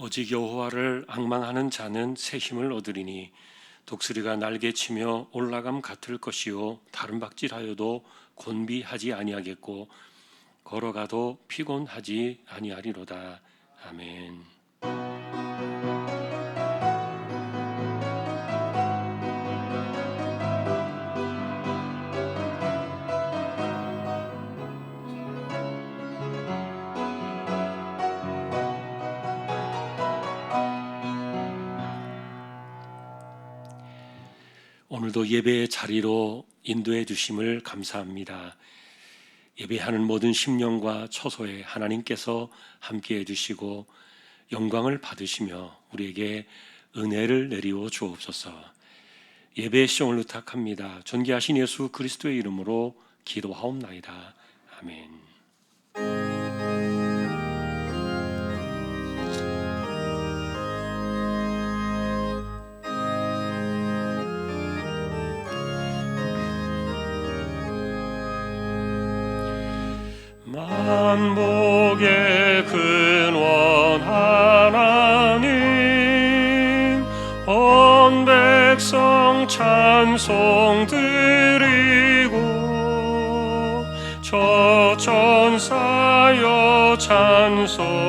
오직 여호와를 앙망하는 자는 새 힘을 얻으리니 독수리가 날개치며 올라감 같을 것이요 다른 박질하여도 곤비하지 아니하겠고 걸어가도 피곤하지 아니하리로다. 아멘. 오늘도 예배의 자리로 인도해 주심을 감사합니다. 예배하는 모든 심령과 처소에 하나님께서 함께해 주시고 영광을 받으시며 우리에게 은혜를 내리워 주옵소서. 예배의 시종을 의탁합니다. 존귀하신 예수 그리스도의 이름으로 기도하옵나이다. 아멘. 만복의 근원 하나님, 온 백성 찬송 드리고 저 천사여 찬송하세.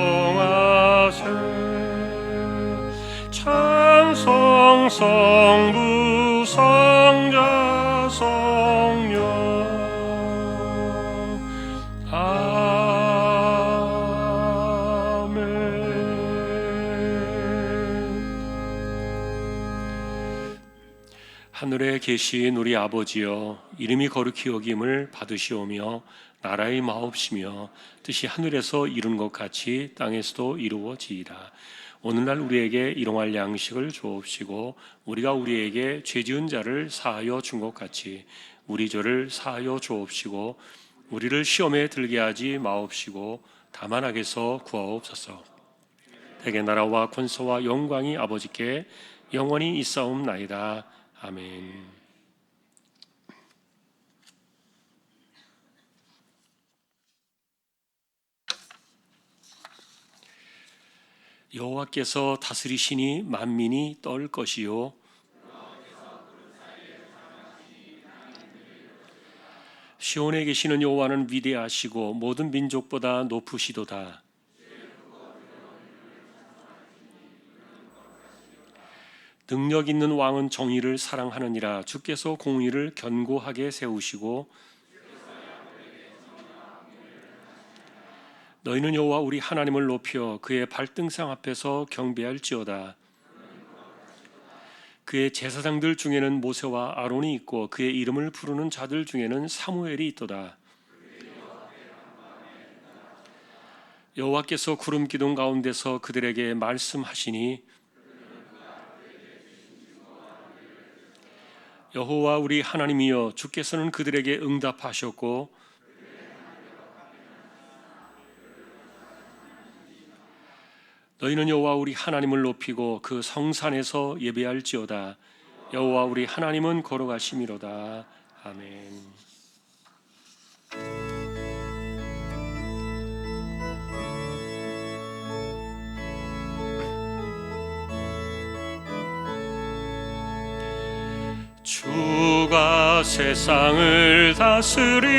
찬송 성부 성자 성령 하늘에 계신 우리 아버지여, 이름이 거룩히 여김을 받으시오며 나라의 마옵시며 뜻이 하늘에서 이룬 것 같이 땅에서도 이루어지이다. 오늘날 우리에게 일용할 양식을 주옵시고 우리가 우리에게 죄지은 자를 사하여 준 것 같이 우리 죄를 사하여 주옵시고 우리를 시험에 들게 하지 마옵시고 다만 악에서 구하옵소서. 대개 나라와 권세와 영광이 아버지께 영원히 있사옵나이다. 아멘. 여호와께서 다스리시니 만민이 떨 것이요 시온에 계시는 여호와는 위대하시고 모든 민족보다 높으시도다. 능력 있는 왕은 정의를 사랑하느니라. 주께서 공의를 견고하게 세우시고 너희는 여호와 우리 하나님을 높여 그의 발등상 앞에서 경배할지어다. 그의 제사장들 중에는 모세와 아론이 있고 그의 이름을 부르는 자들 중에는 사무엘이 있도다. 여호와께서 구름 기둥 가운데서 그들에게 말씀하시니 여호와 우리 하나님이여, 주께서는 그들에게 응답하셨고 너희는 여호와 우리 하나님을 높이고 그 성산에서 예배할지어다. 여호와 우리 하나님은 거룩하심이로다. 아멘. 주가 세상을 다스리니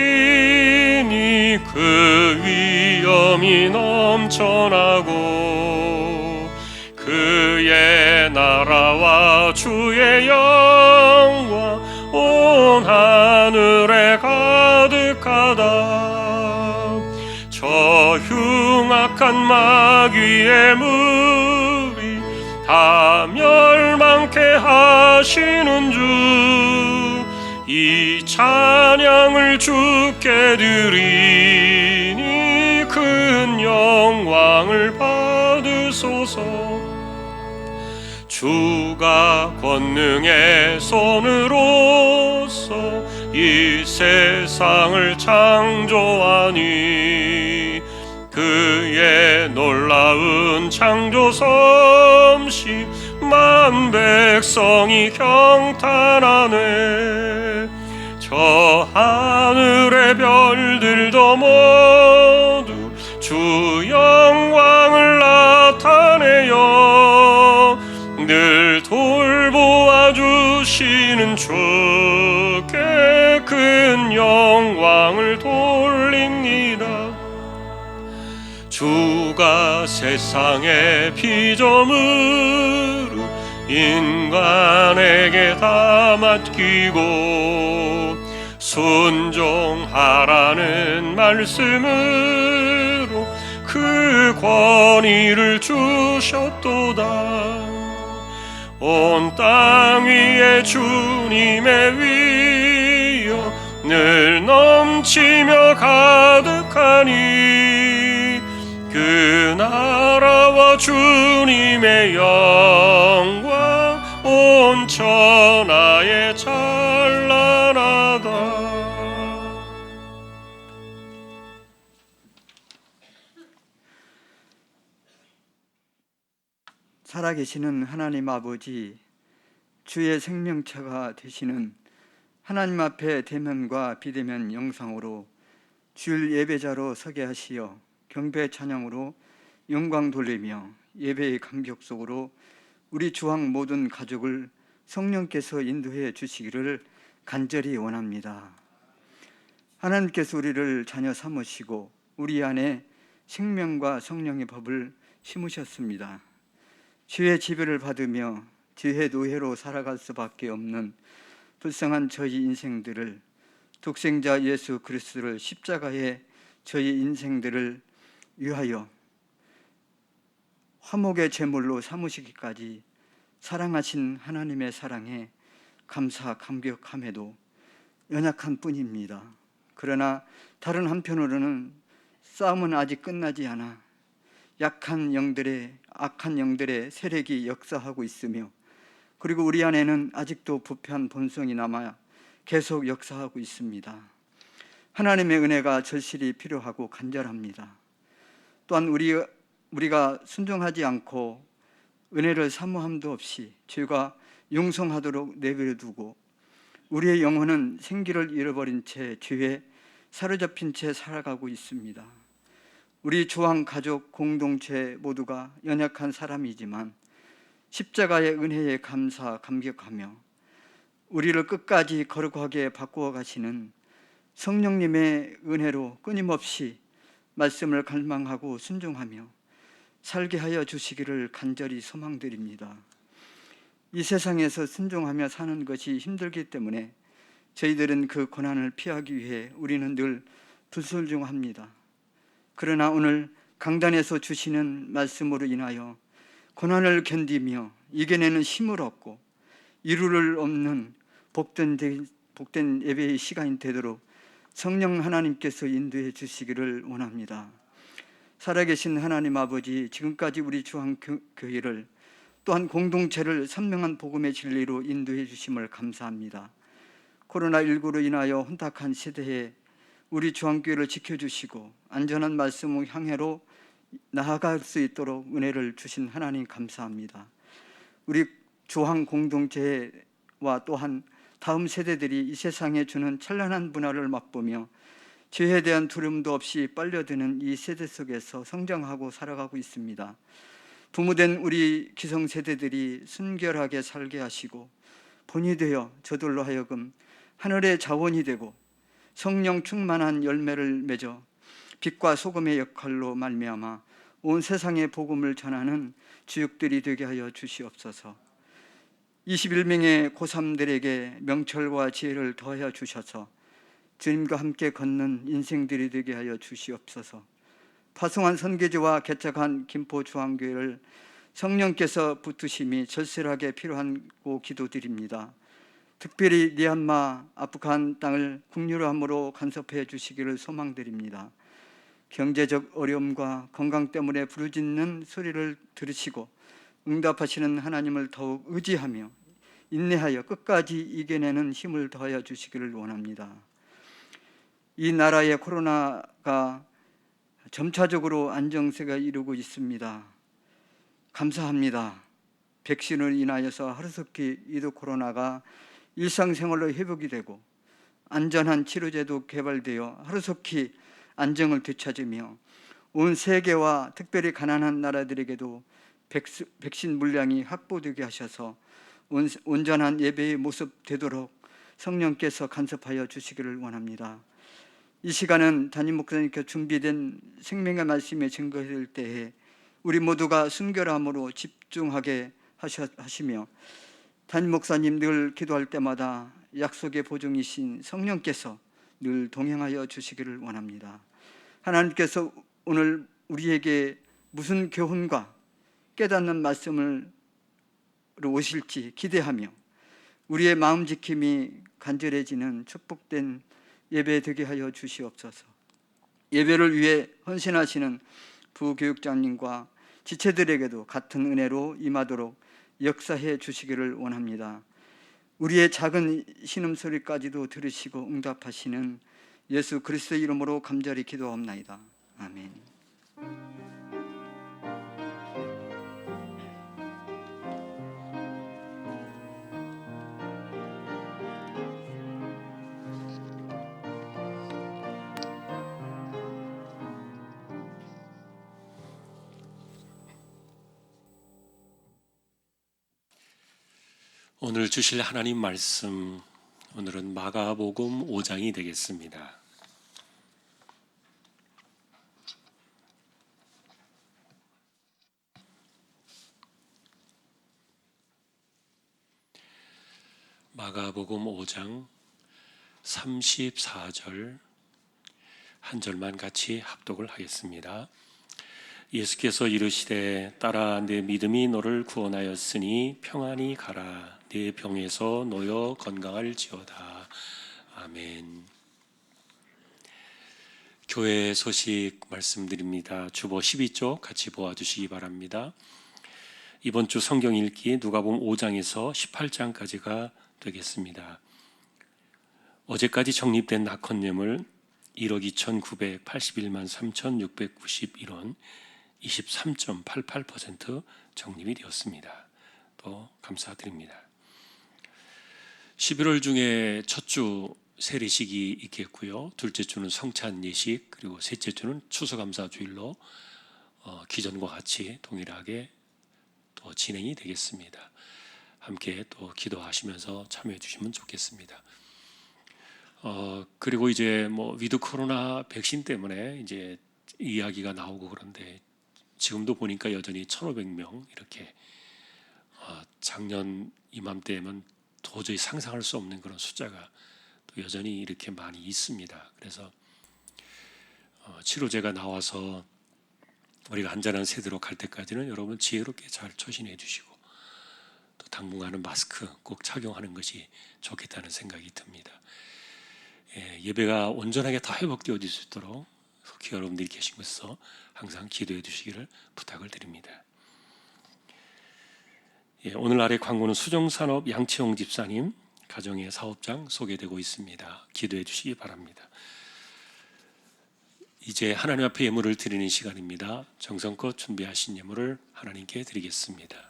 그 위엄이 넘쳐나고 그의 나라와 주의 영광 온 하늘에 가득하다. 저 흉악한 마귀의 무리 다 멸망케 하시는 주, 이 찬양을 주께 드리니 큰 영광을 받으소서. 주가 권능의 손으로서 이 세상을 창조하니 그의 놀라운 창조 솜씨 만 백성이 경탄하네. 저 하늘의 별들도 모두 주 영광을 나타내요. 주께 큰 영광을 돌립니다. 주가 세상의 피조물을 인간에게 다 맡기고 순종하라는 말씀으로 그 권위를 주셨도다. 온 땅 위에 주님의 위여 늘 넘치며 가득하니 그 나라와 주님의 영광 온 천하에 찬란하다. 살아계시는 하나님 아버지, 주의 생명체가 되시는 하나님 앞에 대면과 비대면 영상으로 주일 예배자로 서게 하시어 경배 찬양으로 영광 돌리며 예배의 감격 속으로 우리 주황 모든 가족을 성령께서 인도해 주시기를 간절히 원합니다. 하나님께서 우리를 자녀 삼으시고 우리 안에 생명과 성령의 법을 심으셨습니다. 죄의 지배를 받으며 죄의 노예로 살아갈 수밖에 없는 불쌍한 저희 인생들을 독생자 예수 그리스도를 십자가에 저희 인생들을 위하여 화목의 제물로 삼으시기까지 사랑하신 하나님의 사랑에 감사 감격함에도 연약한 뿐입니다. 그러나 다른 한편으로는 싸움은 아직 끝나지 않아 악한 영들의 세력이 역사하고 있으며, 그리고 우리 안에는 아직도 부패한 본성이 남아 계속 역사하고 있습니다. 하나님의 은혜가 절실히 필요하고 간절합니다. 또한 우리가 순종하지 않고 은혜를 사모함도 없이 죄가 용성하도록 내버려두고 우리의 영혼은 생기를 잃어버린 채 죄에 사로잡힌 채 살아가고 있습니다. 우리 주황 가족 공동체 모두가 연약한 사람이지만 십자가의 은혜에 감사 감격하며 우리를 끝까지 거룩하게 바꾸어 가시는 성령님의 은혜로 끊임없이 말씀을 갈망하고 순종하며 살게 하여 주시기를 간절히 소망드립니다. 이 세상에서 순종하며 사는 것이 힘들기 때문에 저희들은 그 고난을 피하기 위해 우리는 늘 불순종합니다. 그러나 오늘 강단에서 주시는 말씀으로 인하여 고난을 견디며 이겨내는 힘을 얻고 이루를 없는 복된 예배의 시간이 되도록 성령 하나님께서 인도해 주시기를 원합니다. 살아계신 하나님 아버지, 지금까지 우리 주한교회를 또한 공동체를 선명한 복음의 진리로 인도해 주심을 감사합니다. 코로나19로 인하여 혼탁한 시대에 우리 주한교회를 지켜주시고 안전한 말씀의 향해로 나아갈 수 있도록 은혜를 주신 하나님 감사합니다. 우리 주한 공동체와 또한 다음 세대들이 이 세상에 주는 찬란한 문화를 맛보며 죄에 대한 두려움도 없이 빨려드는 이 세대 속에서 성장하고 살아가고 있습니다. 부모된 우리 기성세대들이 순결하게 살게 하시고 본이 되어 저들로 하여금 하늘의 자원이 되고 성령 충만한 열매를 맺어 빛과 소금의 역할로 말미암아 온 세상에 복음을 전하는 주역들이 되게 하여 주시옵소서. 21명의 고3들에게 명철과 지혜를 더하여 주셔서 주님과 함께 걷는 인생들이 되게 하여 주시옵소서. 파송한 선교지와 개척한 김포주한교회를 성령께서 붙드심이 절실하게 필요하고 기도드립니다. 특별히 미얀마, 아프간 땅을 국률함으로 간섭해 주시기를 소망드립니다. 경제적 어려움과 건강 때문에 부르짖는 소리를 들으시고 응답하시는 하나님을 더욱 의지하며 인내하여 끝까지 이겨내는 힘을 더하여 주시기를 원합니다. 이 나라의 코로나가 점차적으로 안정세가 이루고 있습니다. 감사합니다. 백신을 인하여서 하루속히 이도 코로나가 일상생활로 회복이 되고 안전한 치료제도 개발되어 하루속히 안정을 되찾으며 온 세계와 특별히 가난한 나라들에게도 백신 물량이 확보되게 하셔서 온전한 예배의 모습 되도록 성령께서 간섭하여 주시기를 원합니다. 이 시간은 담임 목사님께 준비된 생명의 말씀에 증거될 때에 우리 모두가 순결함으로 집중하게 하시며 담임 목사님 늘 기도할 때마다 약속의 보증이신 성령께서 늘 동행하여 주시기를 원합니다. 하나님께서 오늘 우리에게 무슨 교훈과 깨닫는 말씀을 오실지 기대하며 우리의 마음 지킴이 간절해지는 축복된 예배 되게 하여 주시옵소서. 예배를 위해 헌신하시는 부교육장님과 지체들에게도 같은 은혜로 임하도록 역사해 주시기를 원합니다. 우리의 작은 신음소리까지도 들으시고 응답하시는 예수 그리스도의 이름으로 감절히 기도하옵나이다. 아멘. 오늘 주실 하나님 말씀, 오늘은 마가복음 5장이 되겠습니다. 마가복음 5장 34절 한 절만 같이 합독을 하겠습니다. 예수께서 이르시되 따라 내 믿음이 너를 구원하였으니 평안히 가라. 내 병에서 놓여 건강할지어다. 아멘. 교회 소식 말씀드립니다. 주보 12쪽 같이 보아주시기 바랍니다. 이번 주 성경 읽기 누가복음 5장에서 18장까지가 되겠습니다. 어제까지 적립된 낙헌예물 1억 2,981만 3,691원 23.88% 적립이 되었습니다. 또 감사드립니다. 11월 중에 첫 주 세례식이 있겠고요. 둘째 주는 성찬 예식, 그리고 셋째 주는 추수감사주일로 기존과 같이 동일하게 또 진행이 되겠습니다. 함께 또 기도하시면서 참여해 주시면 좋겠습니다. 그리고 이제 위드 코로나 백신 때문에 이제 이야기가 나오고 그런데 지금도 보니까 여전히 1,500명 이렇게 작년 이맘때면 도저히 상상할 수 없는 그런 숫자가 또 여전히 이렇게 많이 있습니다. 그래서 치료제가 나와서 우리가 안전한 세대로 갈 때까지는 여러분 지혜롭게 잘 처신해 주시고 또 당분간은 마스크 꼭 착용하는 것이 좋겠다는 생각이 듭니다. 예배가 온전하게 다 회복되어질 수 있도록 속히 여러분들이 계신 곳에서 항상 기도해 주시기를 부탁을 드립니다. 오늘 아래 광고는 수정산업 양치홍 집사님 가정의 사업장 소개되고 있습니다. 기도해 주시기 바랍니다. 이제 하나님 앞에 예물을 드리는 시간입니다. 정성껏 준비하신 예물을 하나님께 드리겠습니다.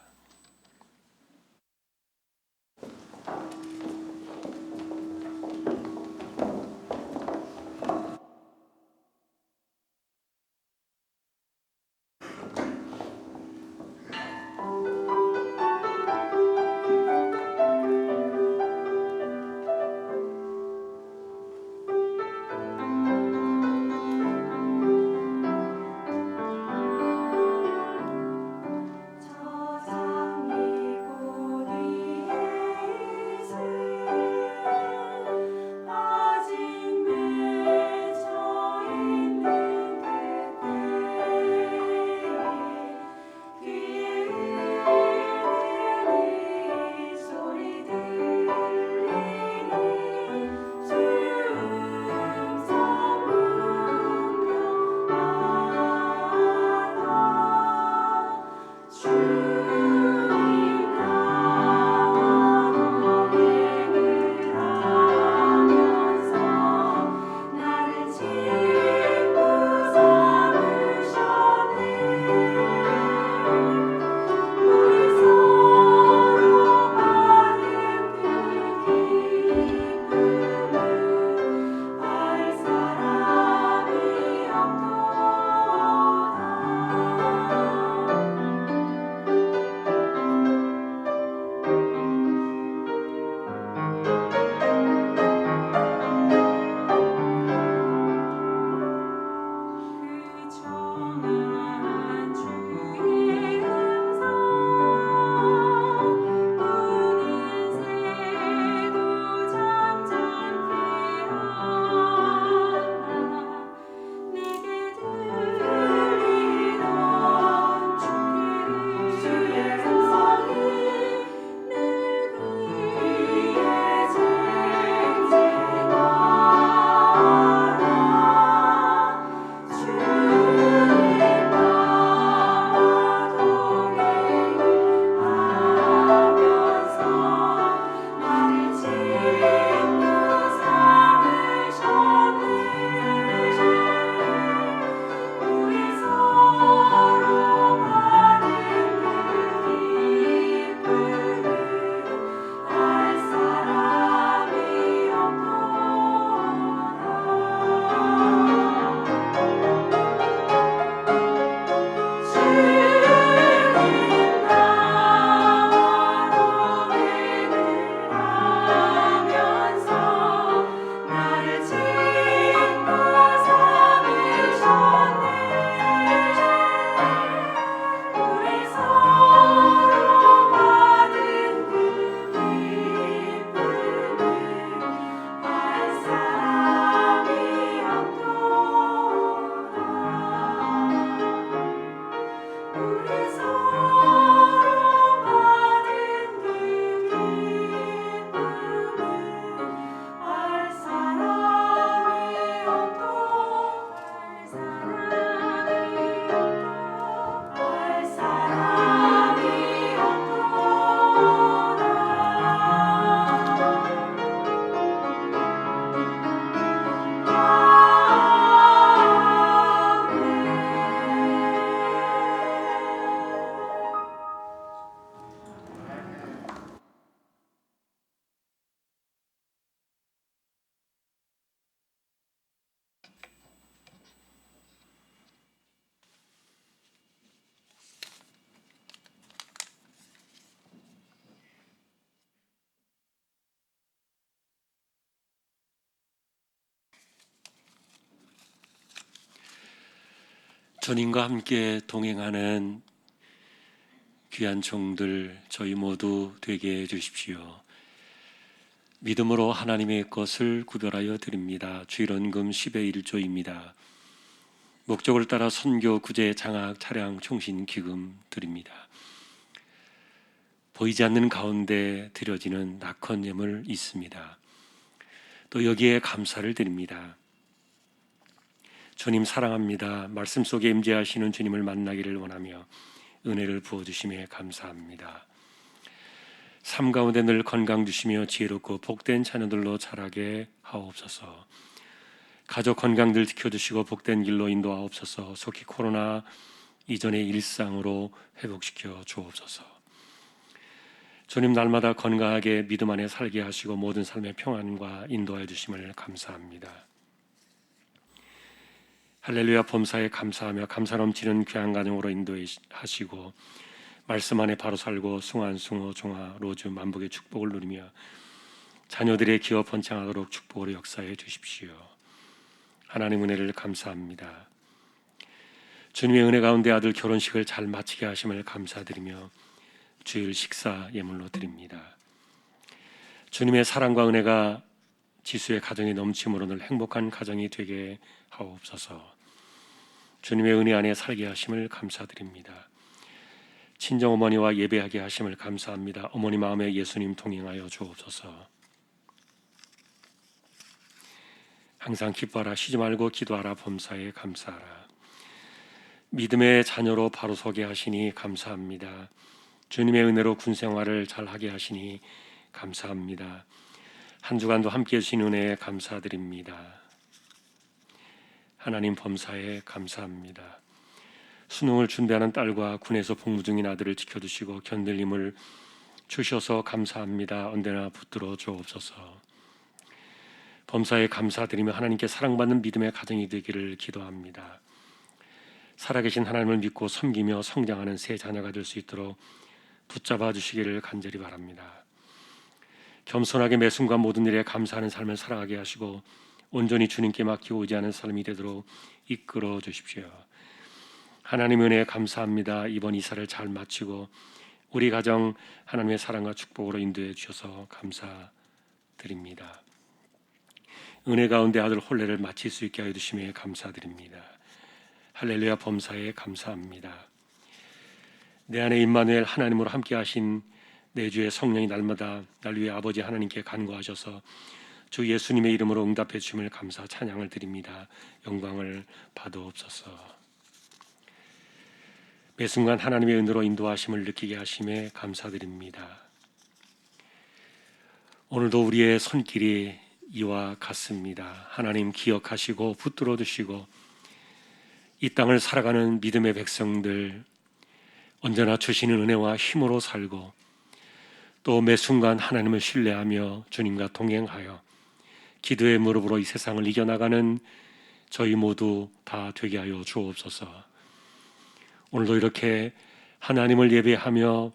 저자 주님과 함께 동행하는 귀한 종들 저희 모두 되게 해 주십시오. 믿음으로 하나님의 것을 구별하여 드립니다. 주일원금 10의 1조입니다. 목적을 따라 선교, 구제, 장학, 차량, 총신, 기금 드립니다. 보이지 않는 가운데 드려지는 낙헌 예물 있습니다. 또 여기에 감사를 드립니다. 주님 사랑합니다. 말씀 속에 임재하시는 주님을 만나기를 원하며 은혜를 부어주심에 감사합니다. 삶 가운데 늘 건강 주시며 지혜롭고 복된 자녀들로 자라게 하옵소서. 가족 건강 늘 지켜주시고 복된 길로 인도하옵소서. 속히 코로나 이전의 일상으로 회복시켜 주옵소서. 주님 날마다 건강하게 믿음 안에 살게 하시고 모든 삶의 평안과 인도하여 주심을 감사합니다. 할렐루야 범사에 감사하며 감사 넘치는 귀한 가정으로 인도하시고 말씀 안에 바로 살고 숭한 숭어 종아 로즈 만복의 축복을 누리며 자녀들의 기업 번창하도록 축복으로 역사해 주십시오. 하나님 은혜를 감사합니다. 주님의 은혜 가운데 아들 결혼식을 잘 마치게 하심을 감사드리며 주일 식사 예물로 드립니다. 주님의 사랑과 은혜가 지수의 가정이 넘침으로 늘 행복한 가정이 되게 하옵소서. 주님의 은혜 안에 살게 하심을 감사드립니다. 친정어머니와 예배하게 하심을 감사합니다. 어머니 마음에 예수님 동행하여 주옵소서. 항상 기뻐하라 쉬지 말고 기도하라 범사에 감사하라. 믿음의 자녀로 바로 서게 하시니 감사합니다. 주님의 은혜로 군생활을 잘하게 하시니 감사합니다. 한 주간도 함께해 주신 은혜에 감사드립니다. 하나님 범사에 감사합니다. 수능을 준비하는 딸과 군에서 복무 중인 아들을 지켜주시고 견딜림을 주셔서 감사합니다. 언제나 붙들어 주옵소서. 범사에 감사드리며 하나님께 사랑받는 믿음의 가정이 되기를 기도합니다. 살아계신 하나님을 믿고 섬기며 성장하는 새 자녀가 될 수 있도록 붙잡아 주시기를 간절히 바랍니다. 겸손하게 매 순간 모든 일에 감사하는 삶을 살아가게 하시고 온전히 주님께 맡기고 의지하는 삶이 되도록 이끌어 주십시오. 하나님 은혜에 감사합니다. 이번 이사를 잘 마치고 우리 가정 하나님의 사랑과 축복으로 인도해 주셔서 감사드립니다. 은혜 가운데 아들 혼례를 마칠 수 있게 하여 주심에 감사드립니다. 할렐루야 범사에 감사합니다. 내 안에 임마누엘 하나님으로 함께 하신 내 주의 성령이 날마다 날 위해 아버지 하나님께 간구하셔서 주 예수님의 이름으로 응답해 주심을 감사 찬양을 드립니다. 영광을 받으옵소서. 매 순간 하나님의 은혜로 인도하심을 느끼게 하심에 감사드립니다. 오늘도 우리의 손길이 이와 같습니다. 하나님 기억하시고 붙들어 주시고 이 땅을 살아가는 믿음의 백성들 언제나 주시는 은혜와 힘으로 살고 또 매 순간 하나님을 신뢰하며 주님과 동행하여 기도의 무릎으로 이 세상을 이겨나가는 저희 모두 다 되게 하여 주옵소서. 오늘도 이렇게 하나님을 예배하며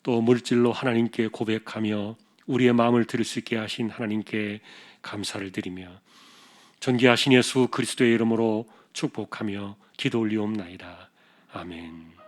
또 물질로 하나님께 고백하며 우리의 마음을 드릴 수 있게 하신 하나님께 감사를 드리며 존귀하신 예수 그리스도의 이름으로 축복하며 기도 올리옵나이다. 아멘.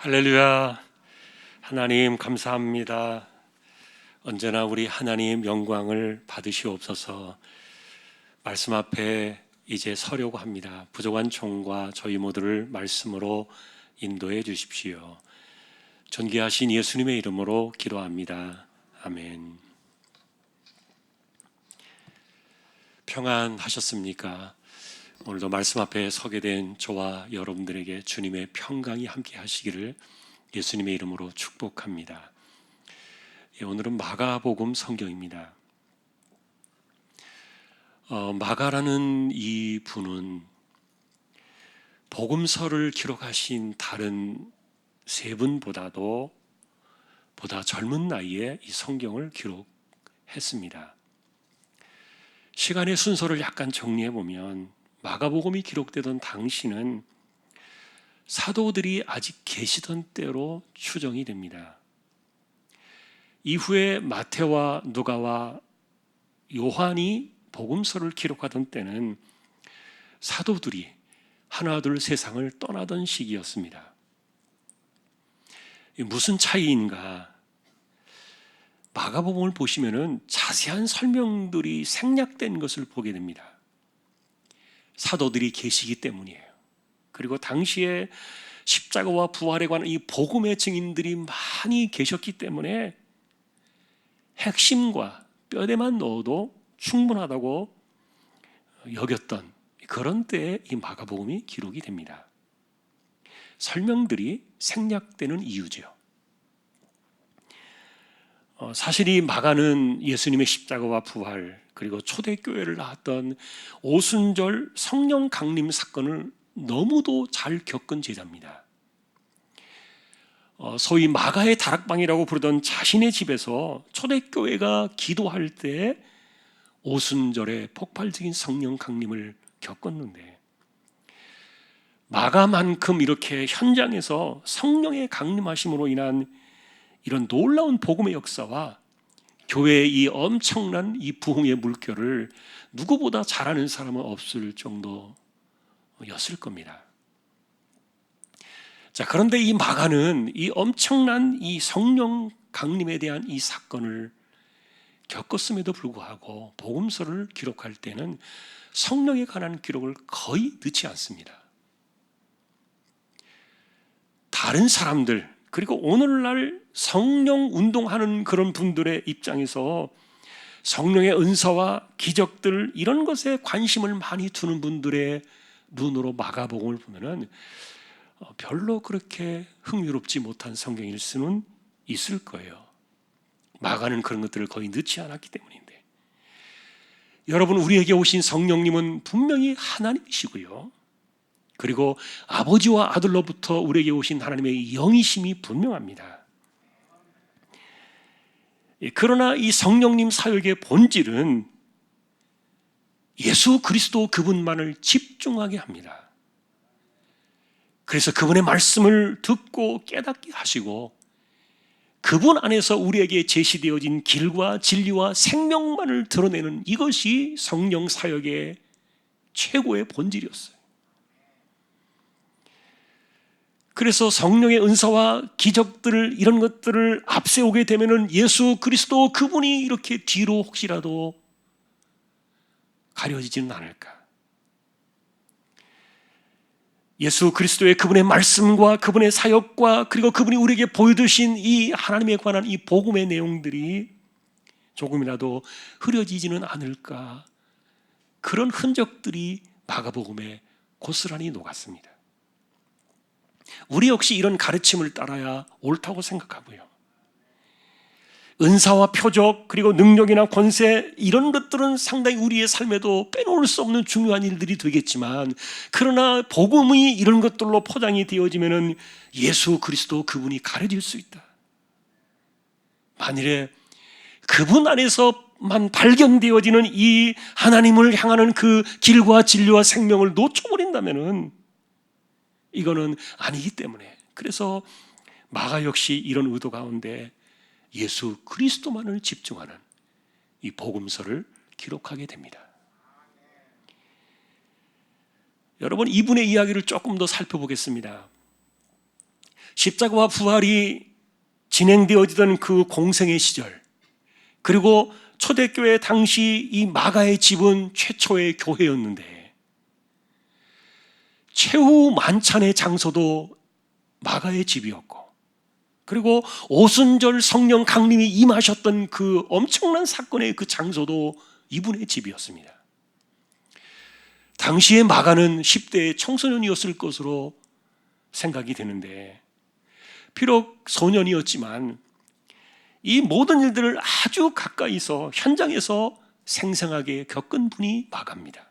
할렐루야. 하나님 감사합니다. 언제나 우리 하나님 영광을 받으시옵소서. 말씀 앞에 이제 서려고 합니다. 부족한 종과 저희 모두를 말씀으로 인도해 주십시오. 존귀하신 예수님의 이름으로 기도합니다. 아멘. 평안하셨습니까? 오늘도 말씀 앞에 서게 된 저와 여러분들에게 주님의 평강이 함께 하시기를 예수님의 이름으로 축복합니다. 오늘은 마가복음 성경입니다. 마가라는 이 분은 복음서를 기록하신 다른 세 분보다도 보다 젊은 나이에 이 성경을 기록했습니다. 시간의 순서를 약간 정리해 보면 마가복음이 기록되던 당시는 사도들이 아직 계시던 때로 추정이 됩니다. 이후에 마태와 누가와 요한이 복음서를 기록하던 때는 사도들이 하나둘 세상을 떠나던 시기였습니다. 무슨 차이인가? 마가복음을 보시면은 자세한 설명들이 생략된 것을 보게 됩니다. 사도들이 계시기 때문이에요. 그리고 당시에 십자가와 부활에 관한 이 복음의 증인들이 많이 계셨기 때문에 핵심과 뼈대만 넣어도 충분하다고 여겼던 그런 때에 이 마가복음이 기록이 됩니다. 설명들이 생략되는 이유죠. 사실 이 마가는 예수님의 십자가와 부활 그리고 초대교회를 낳았던 오순절 성령 강림 사건을 너무도 잘 겪은 제자입니다. 소위 마가의 다락방이라고 부르던 자신의 집에서 초대교회가 기도할 때 오순절에 폭발적인 성령 강림을 겪었는데 마가만큼 이렇게 현장에서 성령의 강림하심으로 인한 이런 놀라운 복음의 역사와 교회의 이 엄청난 이 부흥의 물결을 누구보다 잘 아는 사람은 없을 정도였을 겁니다. 자, 그런데 이 마가는 이 엄청난 이 성령 강림에 대한 이 사건을 겪었음에도 불구하고 복음서를 기록할 때는 성령에 관한 기록을 거의 넣지 않습니다. 다른 사람들 그리고 오늘날 성령 운동하는 그런 분들의 입장에서 성령의 은사와 기적들 이런 것에 관심을 많이 두는 분들의 눈으로 마가복음을 보면은 별로 그렇게 흥미롭지 못한 성경일 수는 있을 거예요. 마가는 그런 것들을 거의 넣지 않았기 때문인데 여러분 우리에게 오신 성령님은 분명히 하나님이시고요. 그리고 아버지와 아들로부터 우리에게 오신 하나님의 영이심이 분명합니다. 그러나 이 성령님 사역의 본질은 예수 그리스도 그분만을 집중하게 합니다. 그래서 그분의 말씀을 듣고 깨닫게 하시고 그분 안에서 우리에게 제시되어진 길과 진리와 생명만을 드러내는 이것이 성령 사역의 최고의 본질이었어요. 그래서 성령의 은사와 기적들 이런 것들을 앞세우게 되면은 예수 그리스도 그분이 이렇게 뒤로 혹시라도 가려지지는 않을까? 예수 그리스도의 그분의 말씀과 그분의 사역과 그리고 그분이 우리에게 보여주신 이 하나님에 관한 이 복음의 내용들이 조금이라도 흐려지지는 않을까? 그런 흔적들이 마가복음에 고스란히 녹았습니다. 우리 역시 이런 가르침을 따라야 옳다고 생각하고요. 은사와 표적 그리고 능력이나 권세 이런 것들은 상당히 우리의 삶에도 빼놓을 수 없는 중요한 일들이 되겠지만 그러나 복음이 이런 것들로 포장이 되어지면 예수 그리스도 그분이 가려질 수 있다. 만일에 그분 안에서만 발견되어지는 이 하나님을 향하는 그 길과 진리와 생명을 놓쳐버린다면 이거는 아니기 때문에 그래서 마가 역시 이런 의도 가운데 예수 그리스도만을 집중하는 이 복음서를 기록하게 됩니다. 여러분 이분의 이야기를 조금 더 살펴보겠습니다. 십자가와 부활이 진행되어지던 그 공생의 시절, 그리고 초대교회 당시 이 마가의 집은 최초의 교회였는데 최후 만찬의 장소도 마가의 집이었고, 그리고 오순절 성령 강림이 임하셨던 그 엄청난 사건의 그 장소도 이분의 집이었습니다. 당시의 마가는 10대의 청소년이었을 것으로 생각이 되는데, 비록 소년이었지만 이 모든 일들을 아주 가까이서 현장에서 생생하게 겪은 분이 마가입니다.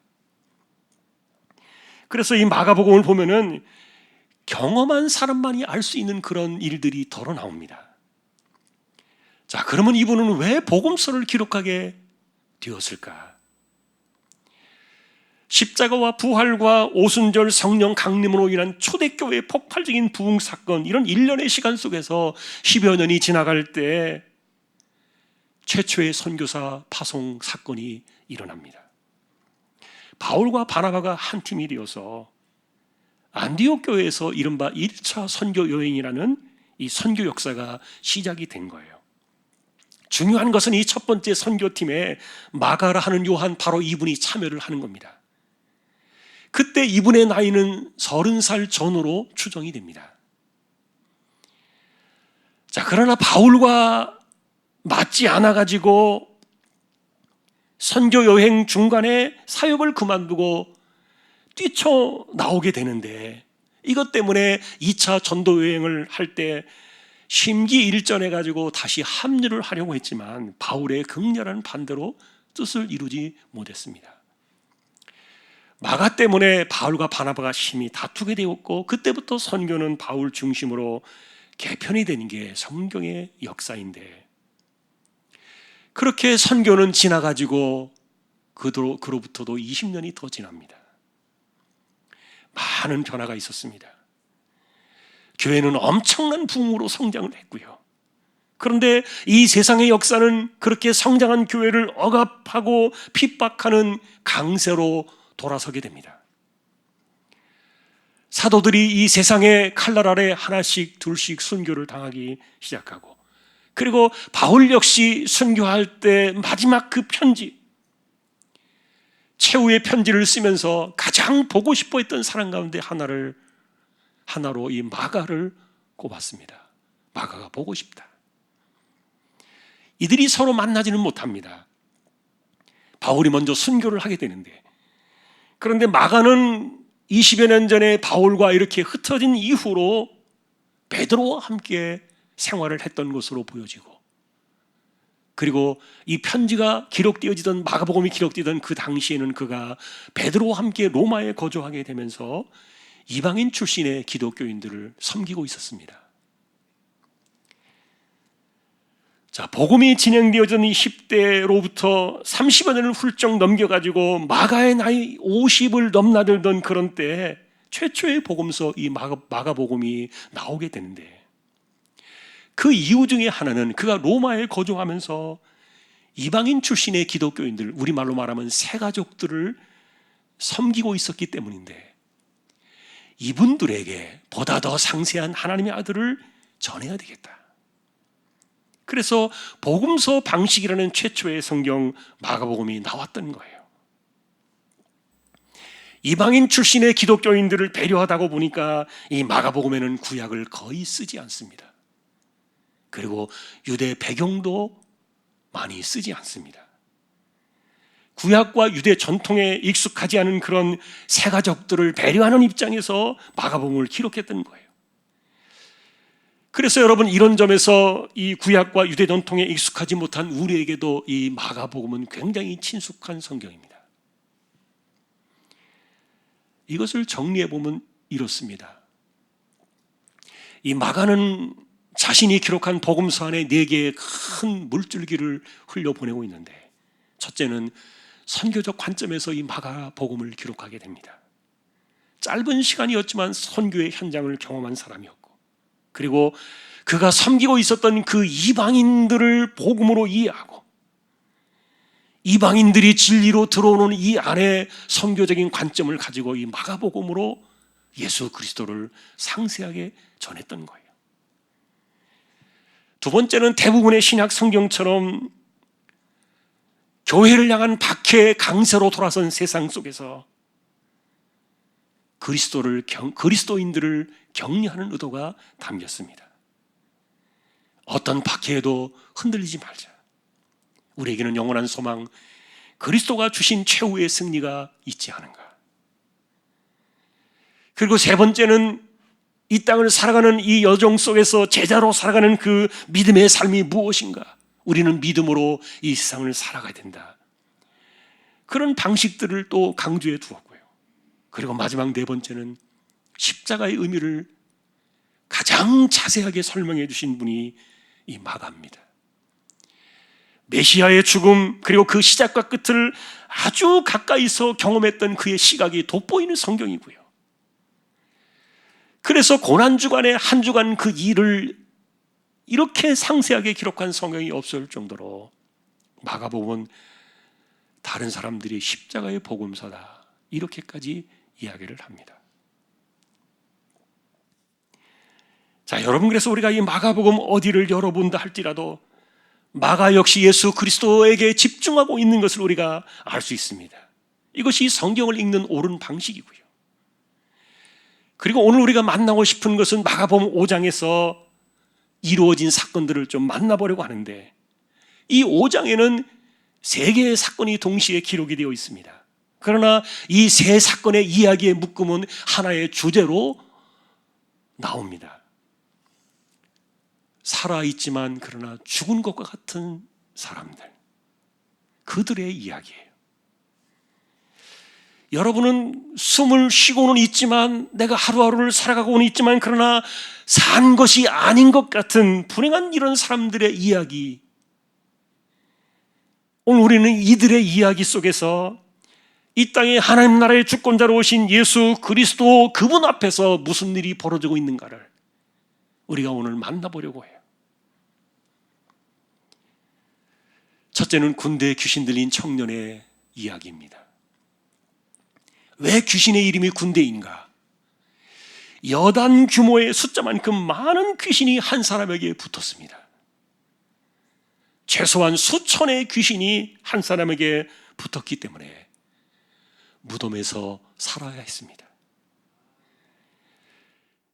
그래서 이 마가복음을 보면은 경험한 사람만이 알 수 있는 그런 일들이 덜어 나옵니다. 자, 그러면 이분은 왜 복음서를 기록하게 되었을까? 십자가와 부활과 오순절 성령 강림으로 인한 초대교회의 폭발적인 부흥 사건, 이런 일련의 시간 속에서 10여 년이 지나갈 때 최초의 선교사 파송 사건이 일어납니다. 바울과 바나바가 한 팀이 되어서 안디옥 교회에서 이른바 1차 선교 여행이라는 이 선교 역사가 시작이 된 거예요. 중요한 것은 이 첫 번째 선교팀에 마가라 하는 요한, 바로 이분이 참여를 하는 겁니다. 그때 이분의 나이는 30살 전후로 추정이 됩니다. 자, 그러나 바울과 맞지 않아가지고 선교 여행 중간에 사역을 그만두고 뛰쳐나오게 되는데, 이것 때문에 2차 전도 여행을 할 때 심기일전해가지고 다시 합류를 하려고 했지만 바울의 극렬한 반대로 뜻을 이루지 못했습니다. 마가 때문에 바울과 바나바가 심히 다투게 되었고, 그때부터 선교는 바울 중심으로 개편이 되는 게 성경의 역사인데, 그렇게 선교는 지나가지고 그로부터도 20년이 더 지납니다. 많은 변화가 있었습니다. 교회는 엄청난 부흥으로 성장을 했고요. 그런데 이 세상의 역사는 그렇게 성장한 교회를 억압하고 핍박하는 강세로 돌아서게 됩니다. 사도들이 이 세상의 칼날 아래 하나씩 둘씩 순교를 당하기 시작하고, 그리고 바울 역시 순교할 때 마지막 그 편지, 최후의 편지를 쓰면서 가장 보고 싶어 했던 사람 가운데 하나로 이 마가를 꼽았습니다. 마가가 보고 싶다. 이들이 서로 만나지는 못합니다. 바울이 먼저 순교를 하게 되는데, 그런데 마가는 20여 년 전에 바울과 이렇게 흩어진 이후로 베드로와 함께 생활을 했던 것으로 보여지고, 그리고 이 편지가 기록되어지던, 마가복음이 기록되던 그 당시에는 그가 베드로와 함께 로마에 거주하게 되면서 이방인 출신의 기독교인들을 섬기고 있었습니다. 자, 복음이 진행되어지던 이 10대로부터 30여 년을 훌쩍 넘겨가지고 마가의 나이 50을 넘나들던 그런 때에 최초의 복음서 이 마가복음이 나오게 되는데, 그 이유 중에 하나는 그가 로마에 거주하면서 이방인 출신의 기독교인들, 우리말로 말하면 새가족들을 섬기고 있었기 때문인데, 이분들에게 보다 더 상세한 하나님의 아들을 전해야 되겠다. 그래서 복음서 방식이라는 최초의 성경 마가복음이 나왔던 거예요. 이방인 출신의 기독교인들을 배려하다고 보니까 이 마가복음에는 구약을 거의 쓰지 않습니다. 그리고 유대 배경도 많이 쓰지 않습니다. 구약과 유대 전통에 익숙하지 않은 그런 새가족들을 배려하는 입장에서 마가복음을 기록했던 거예요. 그래서 여러분, 이런 점에서 이 구약과 유대 전통에 익숙하지 못한 우리에게도 이 마가복음은 굉장히 친숙한 성경입니다. 이것을 정리해보면 이렇습니다. 이 마가는 자신이 기록한 복음서 안에 4개의 큰 물줄기를 흘려보내고 있는데, 첫째는 선교적 관점에서 이 마가복음을 기록하게 됩니다. 짧은 시간이었지만 선교의 현장을 경험한 사람이었고, 그리고 그가 섬기고 있었던 그 이방인들을 복음으로 이해하고, 이방인들이 진리로 들어오는 이 안에 선교적인 관점을 가지고 이 마가복음으로 예수 그리스도를 상세하게 전했던 거예요. 두 번째는 대부분의 신약 성경처럼 교회를 향한 박해의 강세로 돌아선 세상 속에서 그리스도인들을 격려하는 의도가 담겼습니다. 어떤 박해에도 흔들리지 말자. 우리에게는 영원한 소망, 그리스도가 주신 최후의 승리가 있지 않은가. 그리고 세 번째는 이 땅을 살아가는 이 여정 속에서 제자로 살아가는 그 믿음의 삶이 무엇인가? 우리는 믿음으로 이 세상을 살아가야 된다. 그런 방식들을 또 강조해 두었고요. 그리고 마지막 네 번째는 십자가의 의미를 가장 자세하게 설명해 주신 분이 이 마가입니다. 메시아의 죽음, 그리고 그 시작과 끝을 아주 가까이서 경험했던 그의 시각이 돋보이는 성경이고요. 그래서 고난주간에 한 주간 그 일을 이렇게 상세하게 기록한 성경이 없을 정도로 마가복음은 다른 사람들이 십자가의 복음서다, 이렇게까지 이야기를 합니다. 자, 여러분, 그래서 우리가 이 마가복음 어디를 열어본다 할지라도 마가 역시 예수 그리스도에게 집중하고 있는 것을 우리가 알 수 있습니다. 이것이 성경을 읽는 옳은 방식이고요. 그리고 오늘 우리가 만나고 싶은 것은 마가복음 5장에서 이루어진 사건들을 좀 만나보려고 하는데, 이 5장에는 세 개의 사건이 동시에 기록이 되어 있습니다. 그러나 이 세 사건의 이야기의 묶음은 하나의 주제로 나옵니다. 살아있지만 그러나 죽은 것과 같은 사람들, 그들의 이야기예요. 여러분은 숨을 쉬고는 있지만, 내가 하루하루를 살아가고는 있지만 그러나 산 것이 아닌 것 같은 불행한 이런 사람들의 이야기, 오늘 우리는 이들의 이야기 속에서 이 땅에 하나님 나라의 주권자로 오신 예수 그리스도, 그분 앞에서 무슨 일이 벌어지고 있는가를 우리가 오늘 만나보려고 해요. 첫째는 군대에 귀신 들린 청년의 이야기입니다. 왜 귀신의 이름이 군대인가? 여단 규모의 숫자만큼 많은 귀신이 한 사람에게 붙었습니다. 최소한 수천의 귀신이 한 사람에게 붙었기 때문에 무덤에서 살아야 했습니다.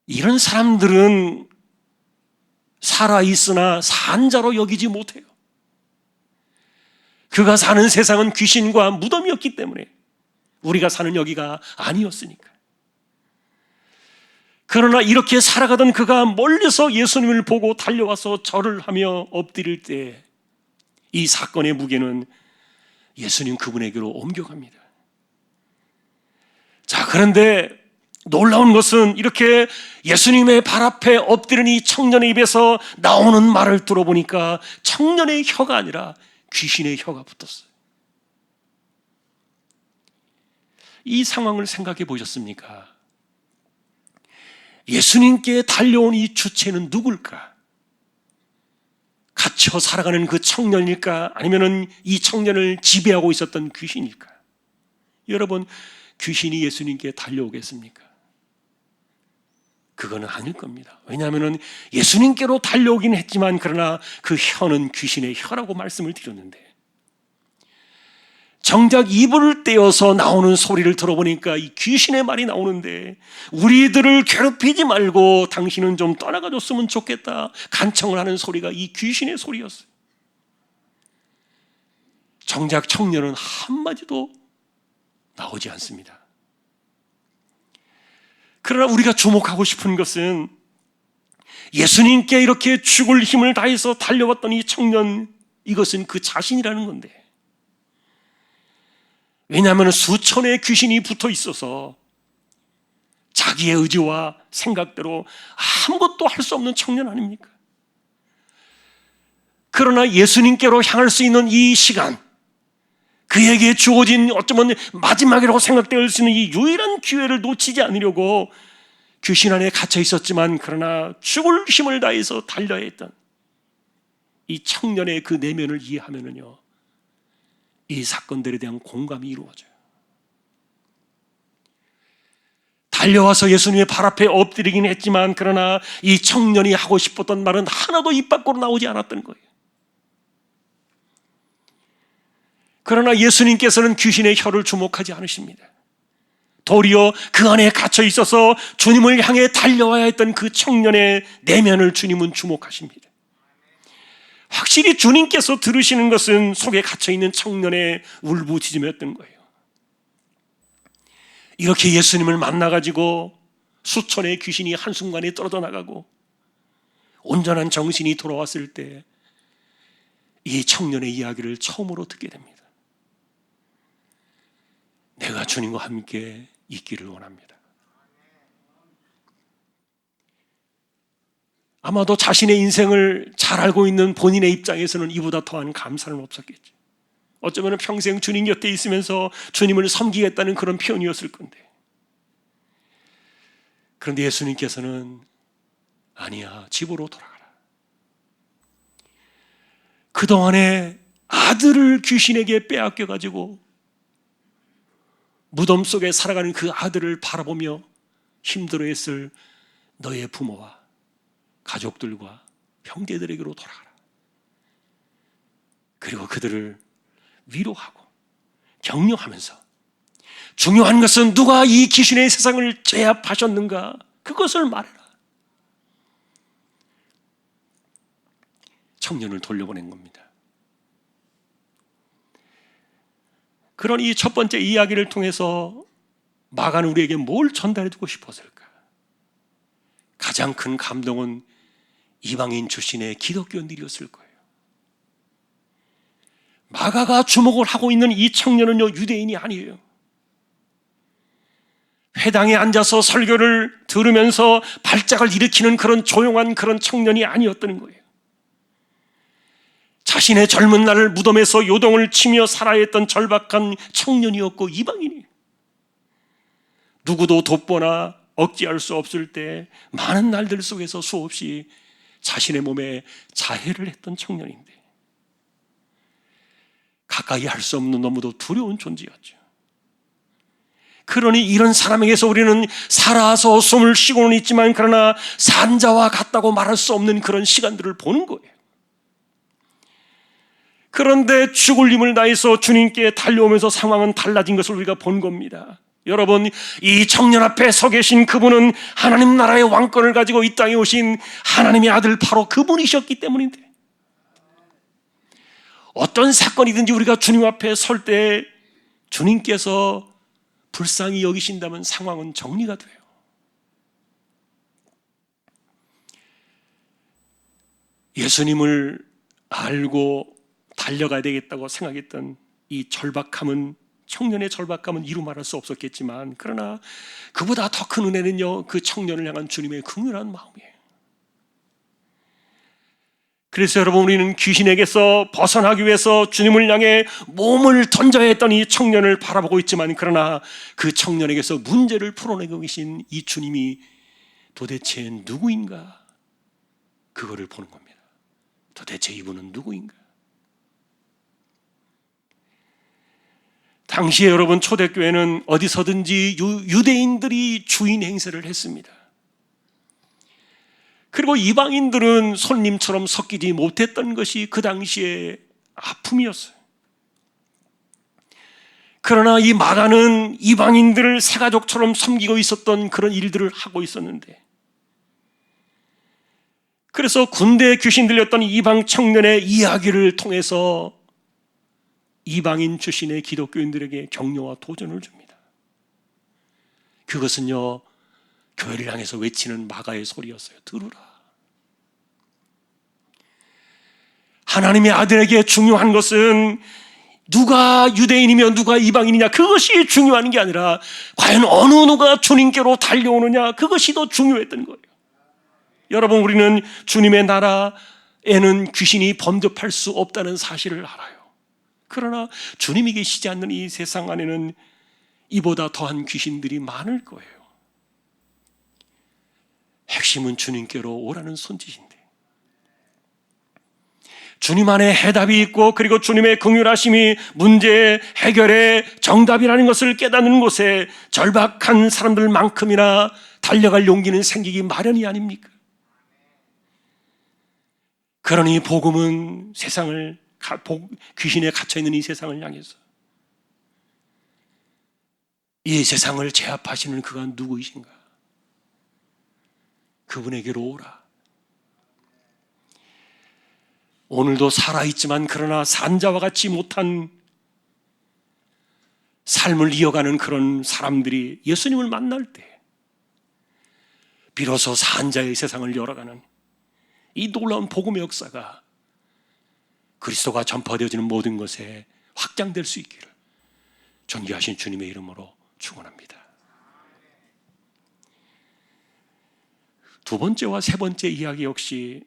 이런 사람들은 살아있으나 산자로 여기지 못해요. 그가 사는 세상은 귀신과 무덤이었기 때문에, 우리가 사는 여기가 아니었으니까. 그러나 이렇게 살아가던 그가 멀리서 예수님을 보고 달려와서 절을 하며 엎드릴 때 이 사건의 무게는 예수님 그분에게로 옮겨갑니다. 자, 그런데 놀라운 것은 이렇게 예수님의 발 앞에 엎드린 이 청년의 입에서 나오는 말을 들어보니까 청년의 혀가 아니라 귀신의 혀가 붙었어요. 이 상황을 생각해 보셨습니까? 예수님께 달려온 이 주체는 누굴까? 갇혀 살아가는 그 청년일까? 아니면 이 청년을 지배하고 있었던 귀신일까? 여러분, 귀신이 예수님께 달려오겠습니까? 그거는 아닐 겁니다. 왜냐하면 예수님께로 달려오긴 했지만 그러나 그 혀는 귀신의 혀라고 말씀을 드렸는데, 정작 입을 떼어서 나오는 소리를 들어보니까 이 귀신의 말이 나오는데, 우리들을 괴롭히지 말고 당신은 좀 떠나가줬으면 좋겠다 간청을 하는 소리가 이 귀신의 소리였어요. 정작 청년은 한마디도 나오지 않습니다. 그러나 우리가 주목하고 싶은 것은 예수님께 이렇게 죽을 힘을 다해서 달려왔던 이 청년, 이것은 그 자신이라는 건데, 왜냐하면 수천의 귀신이 붙어 있어서 자기의 의지와 생각대로 아무것도 할 수 없는 청년 아닙니까? 그러나 예수님께로 향할 수 있는 이 시간, 그에게 주어진 어쩌면 마지막이라고 생각될 수 있는 이 유일한 기회를 놓치지 않으려고 귀신 안에 갇혀 있었지만 그러나 죽을 힘을 다해서 달려야 했던 이 청년의 그 내면을 이해하면요, 이 사건들에 대한 공감이 이루어져요. 달려와서 예수님의 발 앞에 엎드리긴 했지만 그러나 이 청년이 하고 싶었던 말은 하나도 입 밖으로 나오지 않았던 거예요. 그러나 예수님께서는 귀신의 혀를 주목하지 않으십니다. 도리어 그 안에 갇혀 있어서 주님을 향해 달려와야 했던 그 청년의 내면을 주님은 주목하십니다. 확실히 주님께서 들으시는 것은 속에 갇혀 있는 청년의 울부짖음이었던 거예요. 이렇게 예수님을 만나가지고 수천의 귀신이 한순간에 떨어져 나가고 온전한 정신이 돌아왔을 때 이 청년의 이야기를 처음으로 듣게 됩니다. 내가 주님과 함께 있기를 원합니다. 아마도 자신의 인생을 잘 알고 있는 본인의 입장에서는 이보다 더한 감사는 없었겠죠. 어쩌면 평생 주님 곁에 있으면서 주님을 섬기겠다는 그런 표현이었을 건데, 그런데 예수님께서는 아니야, 집으로 돌아가라. 그동안에 아들을 귀신에게 빼앗겨가지고 무덤 속에 살아가는 그 아들을 바라보며 힘들어했을 너의 부모와 가족들과 형제들에게로 돌아가라. 그리고 그들을 위로하고 격려하면서 중요한 것은 누가 이 귀신의 세상을 제압하셨는가, 그것을 말해라. 청년을 돌려보낸 겁니다. 그런 이 첫 번째 이야기를 통해서 마가는 우리에게 뭘 전달해 주고 싶었을까? 가장 큰 감동은 이방인 출신의 기독교인들이었을 거예요. 마가가 주목을 하고 있는 이 청년은요, 유대인이 아니에요. 회당에 앉아서 설교를 들으면서 발작을 일으키는 그런 조용한 그런 청년이 아니었던 거예요. 자신의 젊은 날을 무덤에서 요동을 치며 살아야 했던 절박한 청년이었고 이방인이에요. 누구도 돕거나 억제할 수 없을 때 많은 날들 속에서 수없이 자신의 몸에 자해를 했던 청년인데 가까이 할 수 없는 너무도 두려운 존재였죠. 그러니 이런 사람에게서 우리는 살아서 숨을 쉬고는 있지만 그러나 산자와 같다고 말할 수 없는 그런 시간들을 보는 거예요. 그런데 죽을 힘을 다해서 주님께 달려오면서 상황은 달라진 것을 우리가 본 겁니다. 여러분, 이 청년 앞에 서 계신 그분은 하나님 나라의 왕권을 가지고 이 땅에 오신 하나님의 아들 바로 그분이셨기 때문인데, 어떤 사건이든지 우리가 주님 앞에 설 때 주님께서 불쌍히 여기신다면 상황은 정리가 돼요. 예수님을 알고 달려가야 되겠다고 생각했던 이 절박함은, 청년의 절박함은 이루 말할 수 없었겠지만 그러나 그보다 더 큰 은혜는요, 그 청년을 향한 주님의 긍휼한 마음이에요. 그래서 여러분, 우리는 귀신에게서 벗어나기 위해서 주님을 향해 몸을 던져야 했던 이 청년을 바라보고 있지만 그러나 그 청년에게서 문제를 풀어내고 계신 이 주님이 도대체 누구인가, 그거를 보는 겁니다. 도대체 이분은 누구인가? 당시에 여러분, 초대교회는 어디서든지 유대인들이 주인 행세를 했습니다. 그리고 이방인들은 손님처럼 섞이지 못했던 것이 그 당시의 아픔이었어요. 그러나 이 마가는 이방인들을 새가족처럼 섬기고 있었던 그런 일들을 하고 있었는데, 그래서 군대에 귀신 들렸던 이방 청년의 이야기를 통해서 이방인 출신의 기독교인들에게 격려와 도전을 줍니다. 그것은요, 교회를 향해서 외치는 마가의 소리였어요. 들으라. 하나님의 아들에게 중요한 것은 누가 유대인이며 누가 이방인이냐, 그것이 중요한 게 아니라 과연 어느 누가 주님께로 달려오느냐, 그것이 더 중요했던 거예요. 여러분, 우리는 주님의 나라에는 귀신이 범접할 수 없다는 사실을 알아요. 그러나 주님이 계시지 않는 이 세상 안에는 이보다 더한 귀신들이 많을 거예요. 핵심은 주님께로 오라는 손짓인데, 주님 안에 해답이 있고 그리고 주님의 긍휼하심이 문제의 해결의 정답이라는 것을 깨닫는 곳에 절박한 사람들만큼이나 달려갈 용기는 생기기 마련이 아닙니까? 그러니 복음은 세상을 귀신에 갇혀있는 이 세상을 향해서 이 세상을 제압하시는 그가 누구이신가? 그분에게로 오라. 오늘도 살아있지만 그러나 산자와 같지 못한 삶을 이어가는 그런 사람들이 예수님을 만날 때 비로소 산자의 세상을 열어가는 이 놀라운 복음의 역사가 그리스도가 전파되어지는 모든 것에 확장될 수 있기를 존귀하신 주님의 이름으로 축원합니다. 두 번째와 세 번째 이야기 역시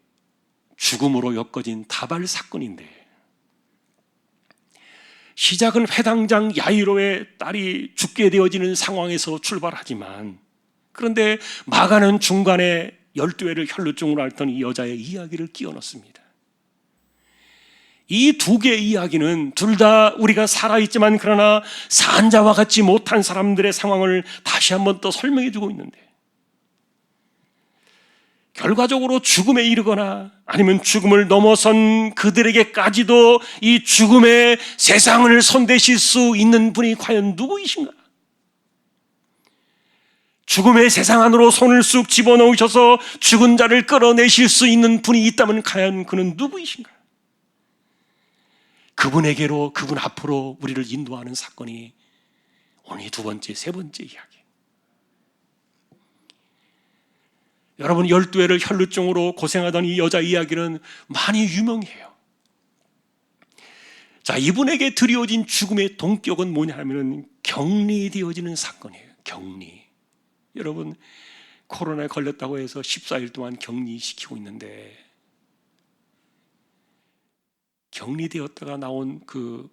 죽음으로 엮어진 다발 사건인데, 시작은 회당장 야이로의 딸이 죽게 되어지는 상황에서 출발하지만, 그런데 마가는 중간에 12회를 혈루증으로 앓던 이 여자의 이야기를 끼워 넣습니다. 이 두 개의 이야기는 둘 다 우리가 살아있지만 그러나 산자와 같지 못한 사람들의 상황을 다시 한번 또 설명해 주고 있는데, 결과적으로 죽음에 이르거나 아니면 죽음을 넘어선 그들에게까지도 이 죽음의 세상을 손대실 수 있는 분이 과연 누구이신가? 죽음의 세상 안으로 손을 쑥 집어넣으셔서 죽은 자를 끌어내실 수 있는 분이 있다면 과연 그는 누구이신가? 그분에게로, 그분 앞으로 우리를 인도하는 사건이 오늘 두 번째, 세 번째 이야기. 여러분, 12회를 혈루증으로 고생하던 이 여자 이야기는 많이 유명해요. 자, 이분에게 드리워진 죽음의 동격은 뭐냐 하면 격리되어지는 사건이에요. 격리. 여러분, 코로나에 걸렸다고 해서 14일 동안 격리시키고 있는데, 격리되었다가 나온 그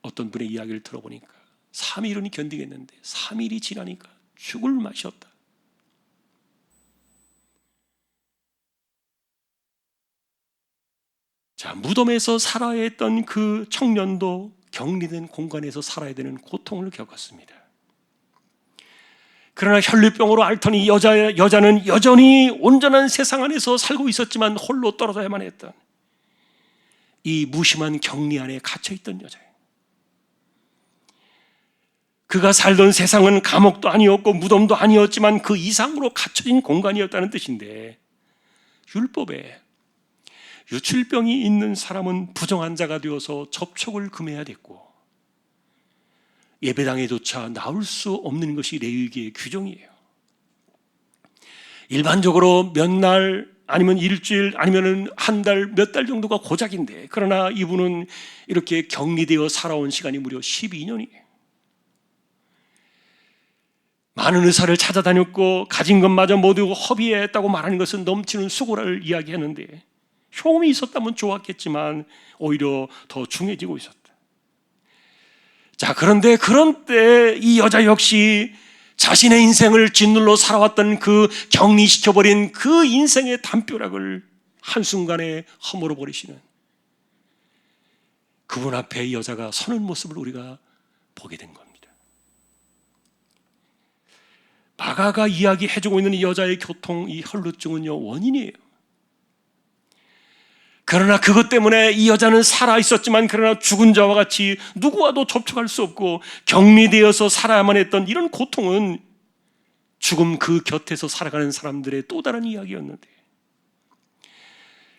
어떤 분의 이야기를 들어보니까 3일은 견디겠는데 3일이 지나니까 죽을 맛이었다. 자, 무덤에서 살아야 했던 그 청년도 격리된 공간에서 살아야 되는 고통을 겪었습니다. 그러나 혈류병으로 앓던 이 여자는 여전히 온전한 세상 안에서 살고 있었지만 홀로 떨어져야만 했던 이 무심한 격리 안에 갇혀있던 여자예요. 그가 살던 세상은 감옥도 아니었고 무덤도 아니었지만 그 이상으로 갇혀진 공간이었다는 뜻인데, 율법에 유출병이 있는 사람은 부정한 자가 되어서 접촉을 금해야 됐고 예배당에조차 나올 수 없는 것이 레위기의 규정이에요. 일반적으로 몇 날 아니면 일주일 아니면 한 달, 몇 달 정도가 고작인데, 그러나 이분은 이렇게 격리되어 살아온 시간이 무려 12년이에요. 많은 의사를 찾아다녔고 가진 것마저 모두 허비했다고 말하는 것은 넘치는 수고를 이야기하는데, 효험이 있었다면 좋았겠지만 오히려 더 중해지고 있었다. 자, 그런데 그런 때 이 여자 역시 자신의 인생을 짓눌러 살아왔던 그 격리시켜버린 그 인생의 담벼락을 한순간에 허물어 버리시는 그분 앞에 이 여자가 서는 모습을 우리가 보게 된 겁니다. 마가가 이야기해주고 있는 이 여자의 교통, 이 혈루증은요, 원인이에요. 그러나 그것 때문에 이 여자는 살아있었지만 그러나 죽은 자와 같이 누구와도 접촉할 수 없고 격리되어서 살아야만 했던 이런 고통은 죽음 그 곁에서 살아가는 사람들의 또 다른 이야기였는데,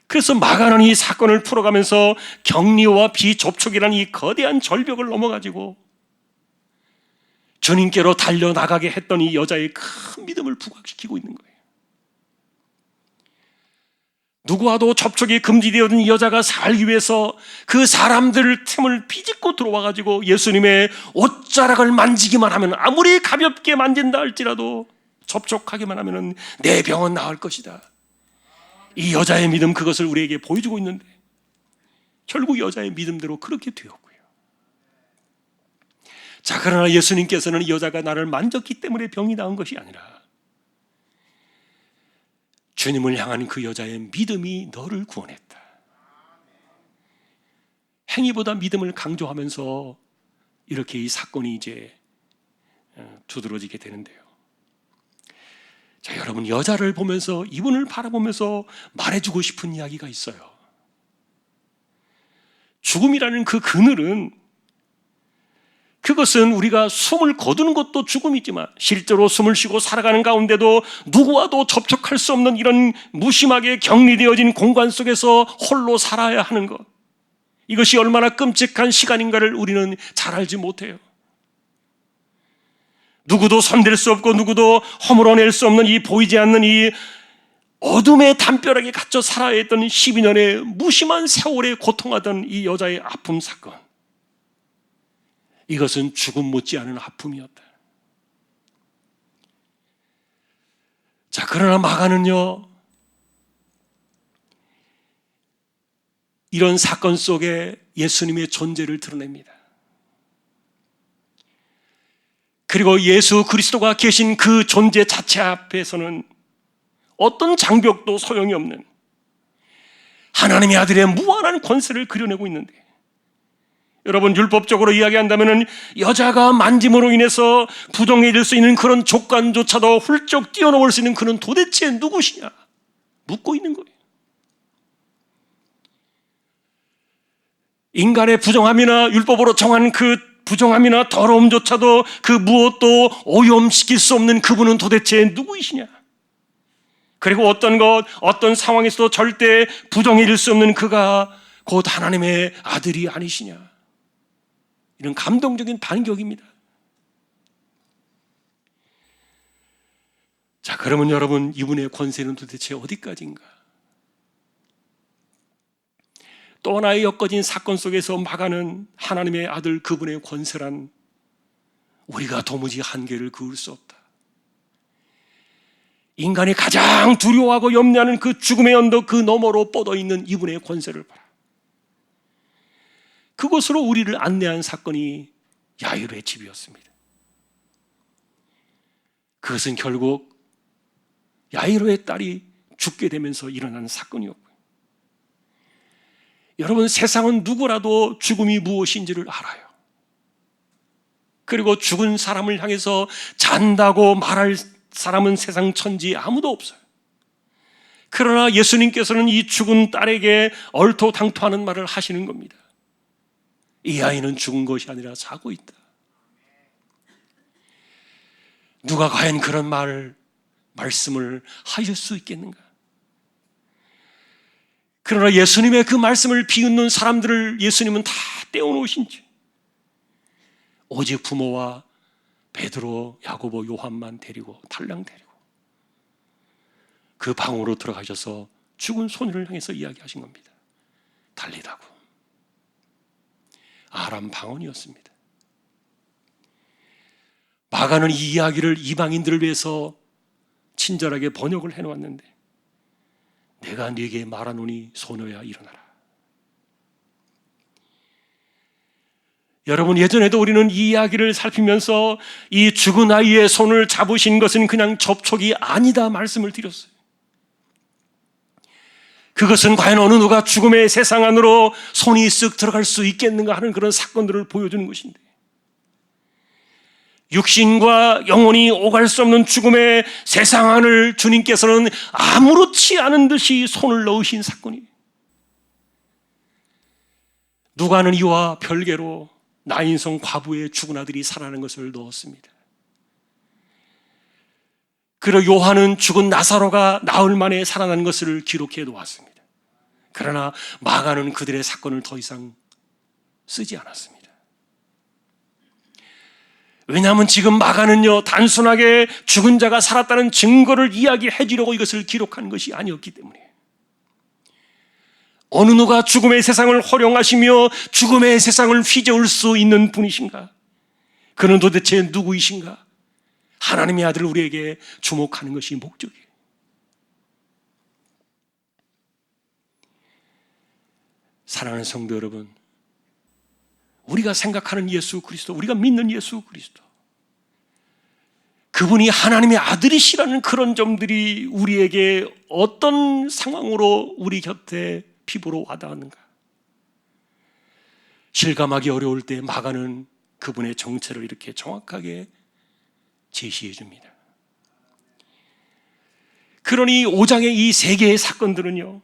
그래서 마가는 이 사건을 풀어가면서 격리와 비접촉이라는 이 거대한 절벽을 넘어가지고 주님께로 달려나가게 했던 이 여자의 큰 믿음을 부각시키고 있는 거예요. 누구와도 접촉이 금지되어진 이 여자가 살기 위해서 그 사람들 틈을 비집고 들어와가지고 예수님의 옷자락을 만지기만 하면, 아무리 가볍게 만진다 할지라도 접촉하기만 하면 내 병은 나을 것이다. 이 여자의 믿음, 그것을 우리에게 보여주고 있는데 결국 여자의 믿음대로 그렇게 되었고요. 자, 그러나 예수님께서는 이 여자가 나를 만졌기 때문에 병이 나은 것이 아니라 주님을 향한 그 여자의 믿음이 너를 구원했다. 행위보다 믿음을 강조하면서 이렇게 이 사건이 이제 두드러지게 되는데요. 자, 여러분, 여자를 보면서, 이분을 바라보면서 말해주고 싶은 이야기가 있어요. 죽음이라는 그 그늘은, 그것은 우리가 숨을 거두는 것도 죽음이지만 실제로 숨을 쉬고 살아가는 가운데도 누구와도 접촉할 수 없는 이런 무심하게 격리되어진 공간 속에서 홀로 살아야 하는 것, 이것이 얼마나 끔찍한 시간인가를 우리는 잘 알지 못해요. 누구도 손댈 수 없고 누구도 허물어낼 수 없는 이 보이지 않는 이 어둠의 담벼락에 갇혀 살아야 했던 12년의 무심한 세월에 고통하던 이 여자의 아픔 사건, 이것은 죽음 못지않은 아픔이었다. 자, 그러나 마가는요, 이런 사건 속에 예수님의 존재를 드러냅니다. 그리고 예수 그리스도가 계신 그 존재 자체 앞에서는 어떤 장벽도 소용이 없는 하나님의 아들의 무한한 권세를 그려내고 있는데, 여러분, 율법적으로 이야기한다면 여자가 만짐으로 인해서 부정해질 수 있는 그런 조건조차도 훌쩍 뛰어넘을 수 있는 그는 도대체 누구시냐 묻고 있는 거예요. 인간의 부정함이나 율법으로 정한 그 부정함이나 더러움조차도 그 무엇도 오염시킬 수 없는 그분은 도대체 누구이시냐? 그리고 어떤 상황에서도 절대 부정해질 수 없는 그가 곧 하나님의 아들이 아니시냐? 이런 감동적인 반격입니다. 자, 그러면 여러분, 이분의 권세는 도대체 어디까지인가? 또 하나의 엮어진 사건 속에서 마가는 하나님의 아들 그분의 권세란 우리가 도무지 한계를 그을 수 없다. 인간이 가장 두려워하고 염려하는 그 죽음의 언덕 그 너머로 뻗어있는 이분의 권세를 봐라. 그것으로 우리를 안내한 사건이 야이로의 집이었습니다. 그것은 결국 야이로의 딸이 죽게 되면서 일어난 사건이었고요. 여러분, 세상은 누구라도 죽음이 무엇인지를 알아요. 그리고 죽은 사람을 향해서 잔다고 말할 사람은 세상 천지 아무도 없어요. 그러나 예수님께서는 이 죽은 딸에게 얼토당토하는 말을 하시는 겁니다. 이 아이는 죽은 것이 아니라 자고 있다. 누가 과연 그런 말씀을 하실 수 있겠는가? 그러나 예수님의 그 말씀을 비웃는 사람들을 예수님은 다 떼어놓으신 채 오직 부모와 베드로, 야고보, 요한만 데리고 달랑 데리고 그 방으로 들어가셔서 죽은 소녀를 향해서 이야기하신 겁니다. 달리다고. 아람 방언이었습니다. 마가는 이 이야기를 이방인들을 위해서 친절하게 번역을 해놓았는데, 내가 네게 말하노니 소녀야 일어나라. 여러분, 예전에도 우리는 이 이야기를 살피면서 이 죽은 아이의 손을 잡으신 것은 그냥 접촉이 아니다 말씀을 드렸어요. 그것은 과연 어느 누가 죽음의 세상 안으로 손이 쓱 들어갈 수 있겠는가 하는 그런 사건들을 보여주는 것인데, 육신과 영혼이 오갈 수 없는 죽음의 세상 안을 주님께서는 아무렇지 않은 듯이 손을 넣으신 사건이에요. 누가는 이와 별개로 나인성 과부의 죽은 아들이 살아나는 것을 넣었습니다. 그리고 요한은 죽은 나사로가 나흘 만에 살아난 것을 기록해 놓았습니다. 그러나 마가는 그들의 사건을 더 이상 쓰지 않았습니다. 왜냐하면 지금 마가는요, 단순하게 죽은 자가 살았다는 증거를 이야기해 주려고 이것을 기록한 것이 아니었기 때문에, 어느 누가 죽음의 세상을 허용하시며 죽음의 세상을 휘저을 수 있는 분이신가? 그는 도대체 누구이신가? 하나님의 아들을 우리에게 주목하는 것이 목적이에요. 사랑하는 성도 여러분, 우리가 생각하는 예수 그리스도, 우리가 믿는 예수 그리스도, 그분이 하나님의 아들이시라는 그런 점들이 우리에게 어떤 상황으로 우리 곁에 피부로 와닿았는가? 실감하기 어려울 때 마가는 그분의 정체를 이렇게 정확하게 제시해 줍니다. 그러니 5장의 이 세 개의 사건들은요,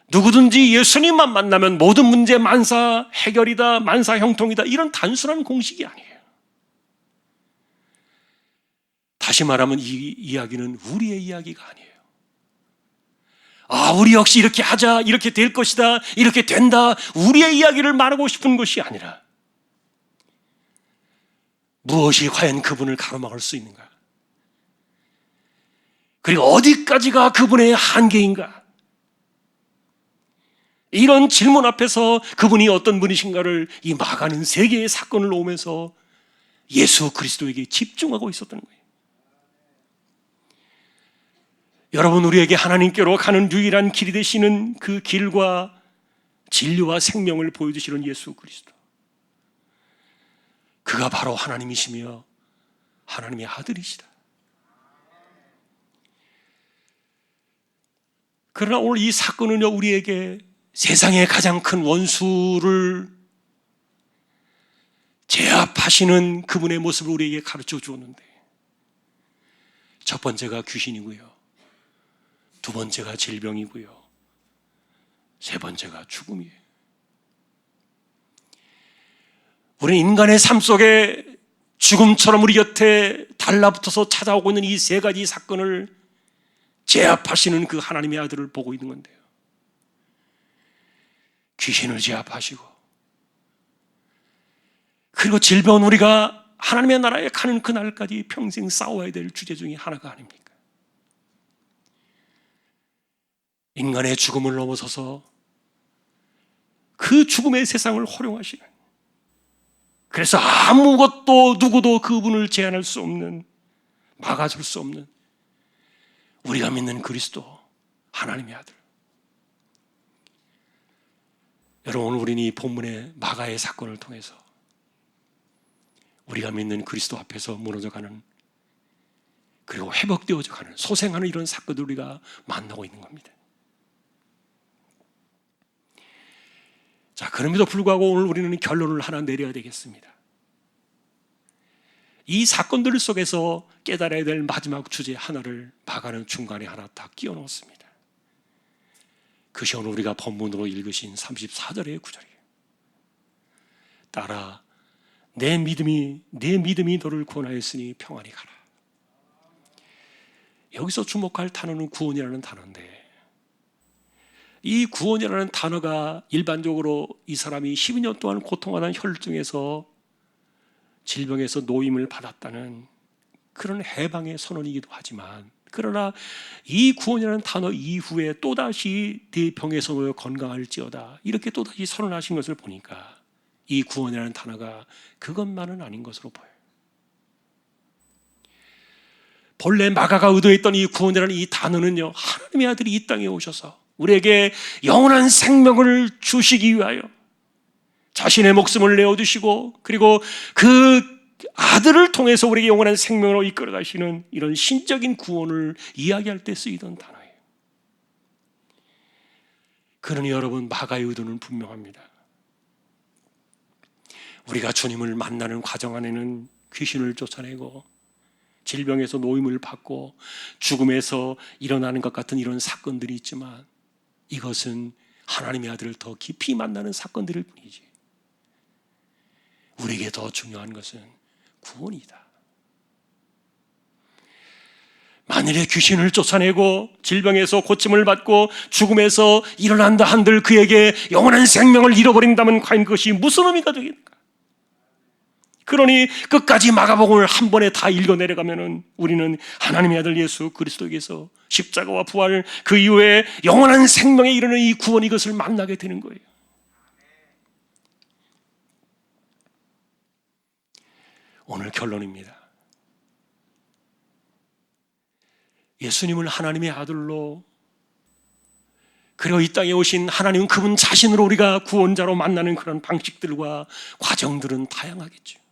누구든지 예수님만 만나면 모든 문제 만사 해결이다, 만사 형통이다, 이런 단순한 공식이 아니에요. 다시 말하면 이 이야기는 우리의 이야기가 아니에요. 우리 역시 이렇게 하자, 이렇게 될 것이다, 이렇게 된다, 우리의 이야기를 말하고 싶은 것이 아니라 무엇이 과연 그분을 가로막을 수 있는가? 그리고 어디까지가 그분의 한계인가? 이런 질문 앞에서 그분이 어떤 분이신가를 이 마가는 세 개의 사건을 오면서 예수 그리스도에게 집중하고 있었던 거예요. 여러분, 우리에게 하나님께로 가는 유일한 길이 되시는 그 길과 진리와 생명을 보여주시는 예수 그리스도, 그가 바로 하나님이시며 하나님의 아들이시다. 그러나 오늘 이 사건은요, 우리에게 세상의 가장 큰 원수를 제압하시는 그분의 모습을 우리에게 가르쳐 주었는데, 첫 번째가 귀신이고요, 두 번째가 질병이고요, 세 번째가 죽음이에요. 우리 인간의 삶 속에 죽음처럼 우리 곁에 달라붙어서 찾아오고 있는 이 세 가지 사건을 제압하시는 그 하나님의 아들을 보고 있는 건데요, 귀신을 제압하시고, 그리고 질병은 우리가 하나님의 나라에 가는 그날까지 평생 싸워야 될 주제 중에 하나가 아닙니까? 인간의 죽음을 넘어서서 그 죽음의 세상을 활용하시는, 그래서 아무것도 누구도 그분을 제한할 수 없는, 막아줄 수 없는 우리가 믿는 그리스도, 하나님의 아들. 여러분, 오늘 우리는 이 본문의 마가의 사건을 통해서 우리가 믿는 그리스도 앞에서 무너져가는, 그리고 회복되어져가는, 소생하는 이런 사건을 우리가 만나고 있는 겁니다. 자, 그럼에도 불구하고 오늘 우리는 결론을 하나 내려야 되겠습니다. 이 사건들 속에서 깨달아야 될 마지막 주제 하나를 마가는 중간에 하나 딱 끼워 넣었습니다. 그것이 오늘 우리가 본문으로 읽으신 34절의 구절이에요. 따라 내 믿음이 너를 구원하였으니 평안히 가라. 여기서 주목할 단어는 구원이라는 단어인데, 이 구원이라는 단어가 일반적으로 이 사람이 12년 동안 고통하던 혈증에서, 질병에서 노임을 받았다는 그런 해방의 선언이기도 하지만, 그러나 이 구원이라는 단어 이후에 또다시 네 병에서 놓여 건강할지어다, 이렇게 또다시 선언하신 것을 보니까 이 구원이라는 단어가 그것만은 아닌 것으로 보여요. 본래 마가가 의도했던 이 구원이라는 이 단어는요, 하나님의 아들이 이 땅에 오셔서 우리에게 영원한 생명을 주시기 위하여 자신의 목숨을 내어주시고, 그리고 그 아들을 통해서 우리에게 영원한 생명으로 이끌어 가시는 이런 신적인 구원을 이야기할 때 쓰이던 단어예요. 그러니 여러분, 마가의 의도는 분명합니다. 우리가 주님을 만나는 과정 안에는 귀신을 쫓아내고 질병에서 노임을 받고 죽음에서 일어나는 것 같은 이런 사건들이 있지만, 이것은 하나님의 아들을 더 깊이 만나는 사건들일 뿐이지, 우리에게 더 중요한 것은 구원이다. 만일에 귀신을 쫓아내고 질병에서 고침을 받고 죽음에서 일어난다 한들 그에게 영원한 생명을 잃어버린다면 과연 그것이 무슨 의미가 되겠는가? 그러니 끝까지 마가복음을 한 번에 다 읽어 내려가면은 우리는 하나님의 아들 예수 그리스도에게서 십자가와 부활, 그 이후에 영원한 생명에 이르는 이 구원, 이것을 만나게 되는 거예요. 오늘 결론입니다. 예수님을 하나님의 아들로, 그리고 이 땅에 오신 하나님 그분 자신으로 우리가 구원자로 만나는 그런 방식들과 과정들은 다양하겠죠.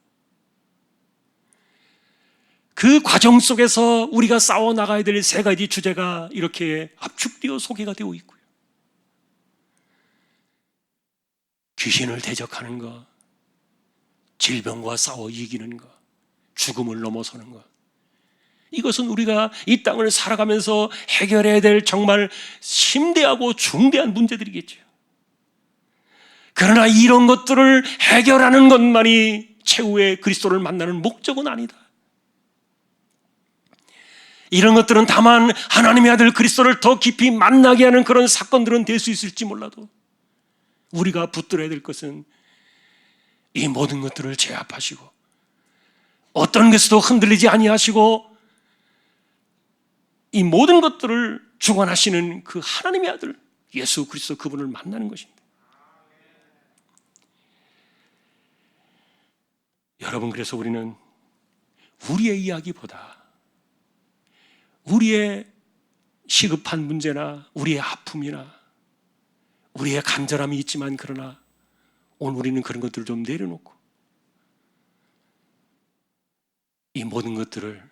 그 과정 속에서 우리가 싸워나가야 될 세 가지 주제가 이렇게 압축되어 소개가 되어 있고요. 귀신을 대적하는 것, 질병과 싸워 이기는 것, 죽음을 넘어서는 것, 이것은 우리가 이 땅을 살아가면서 해결해야 될 정말 심대하고 중대한 문제들이겠죠. 그러나 이런 것들을 해결하는 것만이 최후의 그리스도를 만나는 목적은 아니다. 이런 것들은 다만 하나님의 아들 그리스도를 더 깊이 만나게 하는 그런 사건들은 될 수 있을지 몰라도 우리가 붙들어야 될 것은 이 모든 것들을 제압하시고 어떤 것에도 흔들리지 아니하시고 이 모든 것들을 주관하시는 그 하나님의 아들 예수 그리스도 그분을 만나는 것입니다. 여러분, 그래서 우리는 우리의 이야기보다 우리의 시급한 문제나 우리의 아픔이나 우리의 간절함이 있지만, 그러나 오늘 우리는 그런 것들을 좀 내려놓고 이 모든 것들을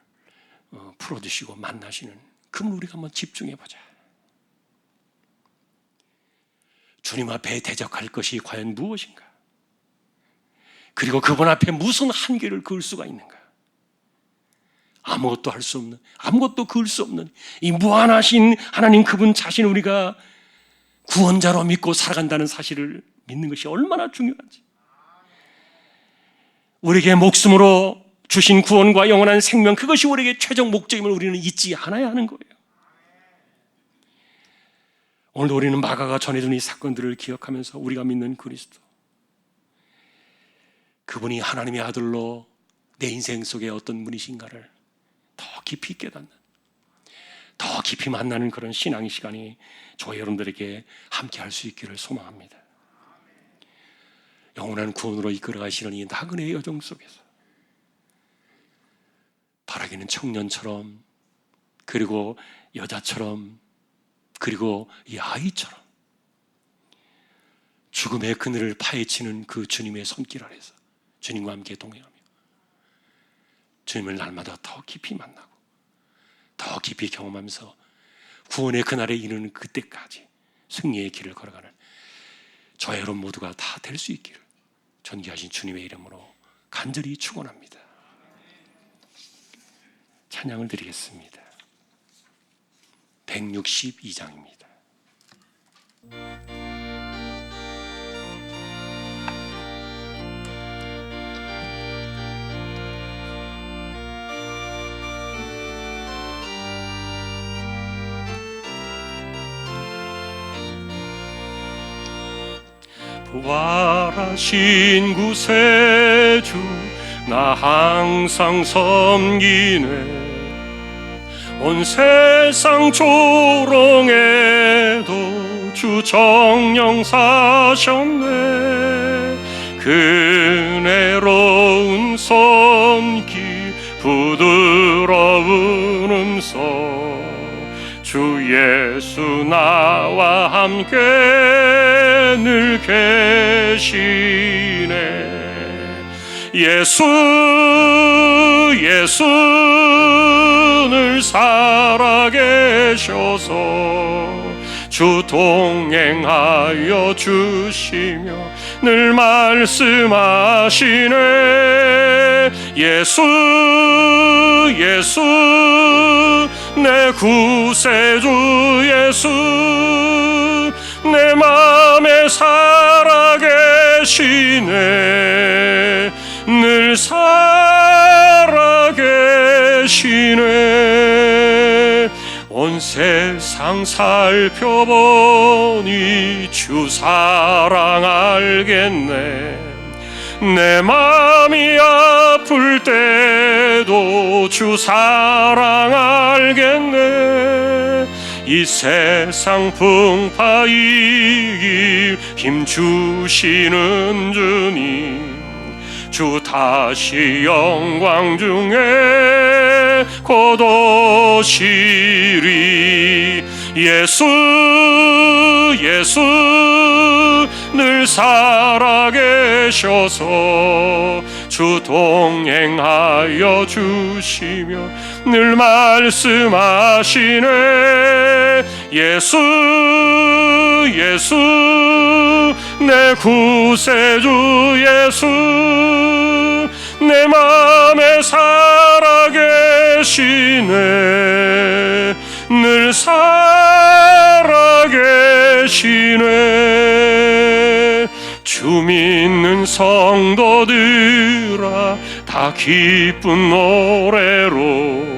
풀어주시고 만나시는 그분 우리가 한번 집중해보자. 주님 앞에 대적할 것이 과연 무엇인가? 그리고 그분 앞에 무슨 한계를 그을 수가 있는가? 아무것도 할 수 없는, 아무것도 그을 수 없는 이 무한하신 하나님 그분 자신을 우리가 구원자로 믿고 살아간다는 사실을 믿는 것이 얼마나 중요한지, 우리에게 목숨으로 주신 구원과 영원한 생명, 그것이 우리에게 최종 목적임을 우리는 잊지 않아야 하는 거예요. 오늘도 우리는 마가가 전해준 이 사건들을 기억하면서 우리가 믿는 그리스도, 그분이 하나님의 아들로 내 인생 속에 어떤 분이신가를 더 깊이 깨닫는, 더 깊이 만나는 그런 신앙의 시간이 저와 여러분들에게 함께 할 수 있기를 소망합니다. 영원한 구원으로 이끌어가시는 이 나그네의 여정 속에서 바라기는 청년처럼, 그리고 여자처럼, 그리고 이 아이처럼 죽음의 그늘을 파헤치는 그 주님의 손길 아래서 주님과 함께 동행하며 주님을 날마다 더 깊이 만나고 더 깊이 경험하면서 구원의 그날에 이르는 그때까지 승리의 길을 걸어가는 저와 여러분 모두가 다 될 수 있기를 존귀하신 주님의 이름으로 간절히 축원합니다. 찬양을 드리겠습니다. 162장입니다. 부활하신 구세주 나 항상 섬기네. 온 세상 조롱에도 주 정령 사셨네. 그네로운 손길 부드러운 음성 주 예수 나와 함께 늘 계시네. 예수 늘 살아계셔서 주 동행하여 주시며 늘 말씀하시네. 예수 내 구세주 예수 내 맘에 살아계시네. 늘 살아계시네. 온 세상 살펴보니 주 사랑 알겠네. 내 맘이 아플 때도 주 사랑 알겠네. 이 세상 풍파 이길 힘 주시는 주님 주 다시 영광 중에 곧 오시리. 예수 늘 살아계시네. 계셔서 주 동행하여 주시며 늘 말씀하시네. 예수 예수 내 구세주 예수 내 맘에 살아계시네. 늘 살아계시네. 주 믿는 성도들아 다 기쁜 노래로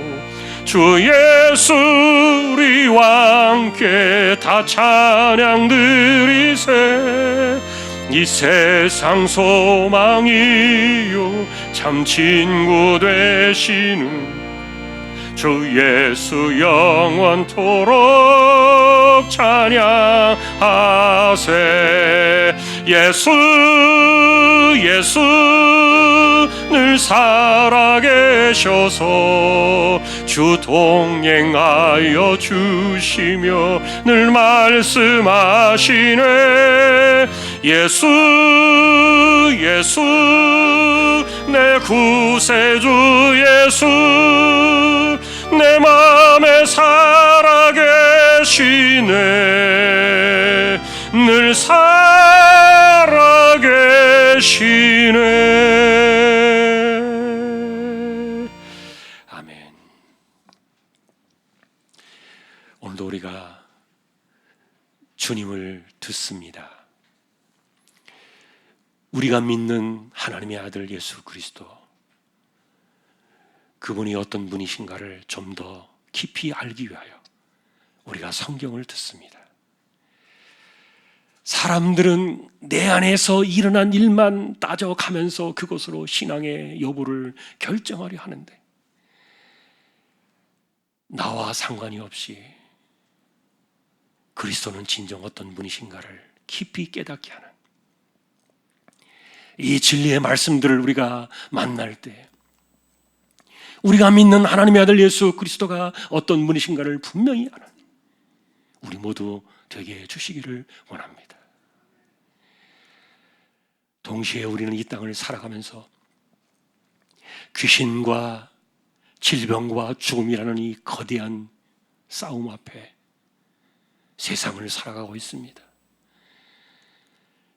주 예수 우리와 함께 다 찬양 드리세. 이 세상 소망이요 참 친구 되시는 주 예수 영원토록 찬양하세. 예수 예수 늘 살아계셔서 주 동행하여 주시며 늘 말씀하시네. 예수 예수 내 구세주 예수 내 맘에 살아계시네. 늘 살아계시네. 아멘. 오늘도 우리가 주님을 듣습니다. 우리가 믿는 하나님의 아들 예수 그리스도, 그분이 어떤 분이신가를 좀 더 깊이 알기 위하여 우리가 성경을 듣습니다. 사람들은 내 안에서 일어난 일만 따져가면서 그것으로 신앙의 여부를 결정하려 하는데, 나와 상관이 없이 그리스도는 진정 어떤 분이신가를 깊이 깨닫게 하는 이 진리의 말씀들을 우리가 만날 때 우리가 믿는 하나님의 아들 예수 그리스도가 어떤 분이신가를 분명히 아는 우리 모두 되게 해주시기를 원합니다. 동시에 우리는 이 땅을 살아가면서 귀신과 질병과 죽음이라는 이 거대한 싸움 앞에 세상을 살아가고 있습니다.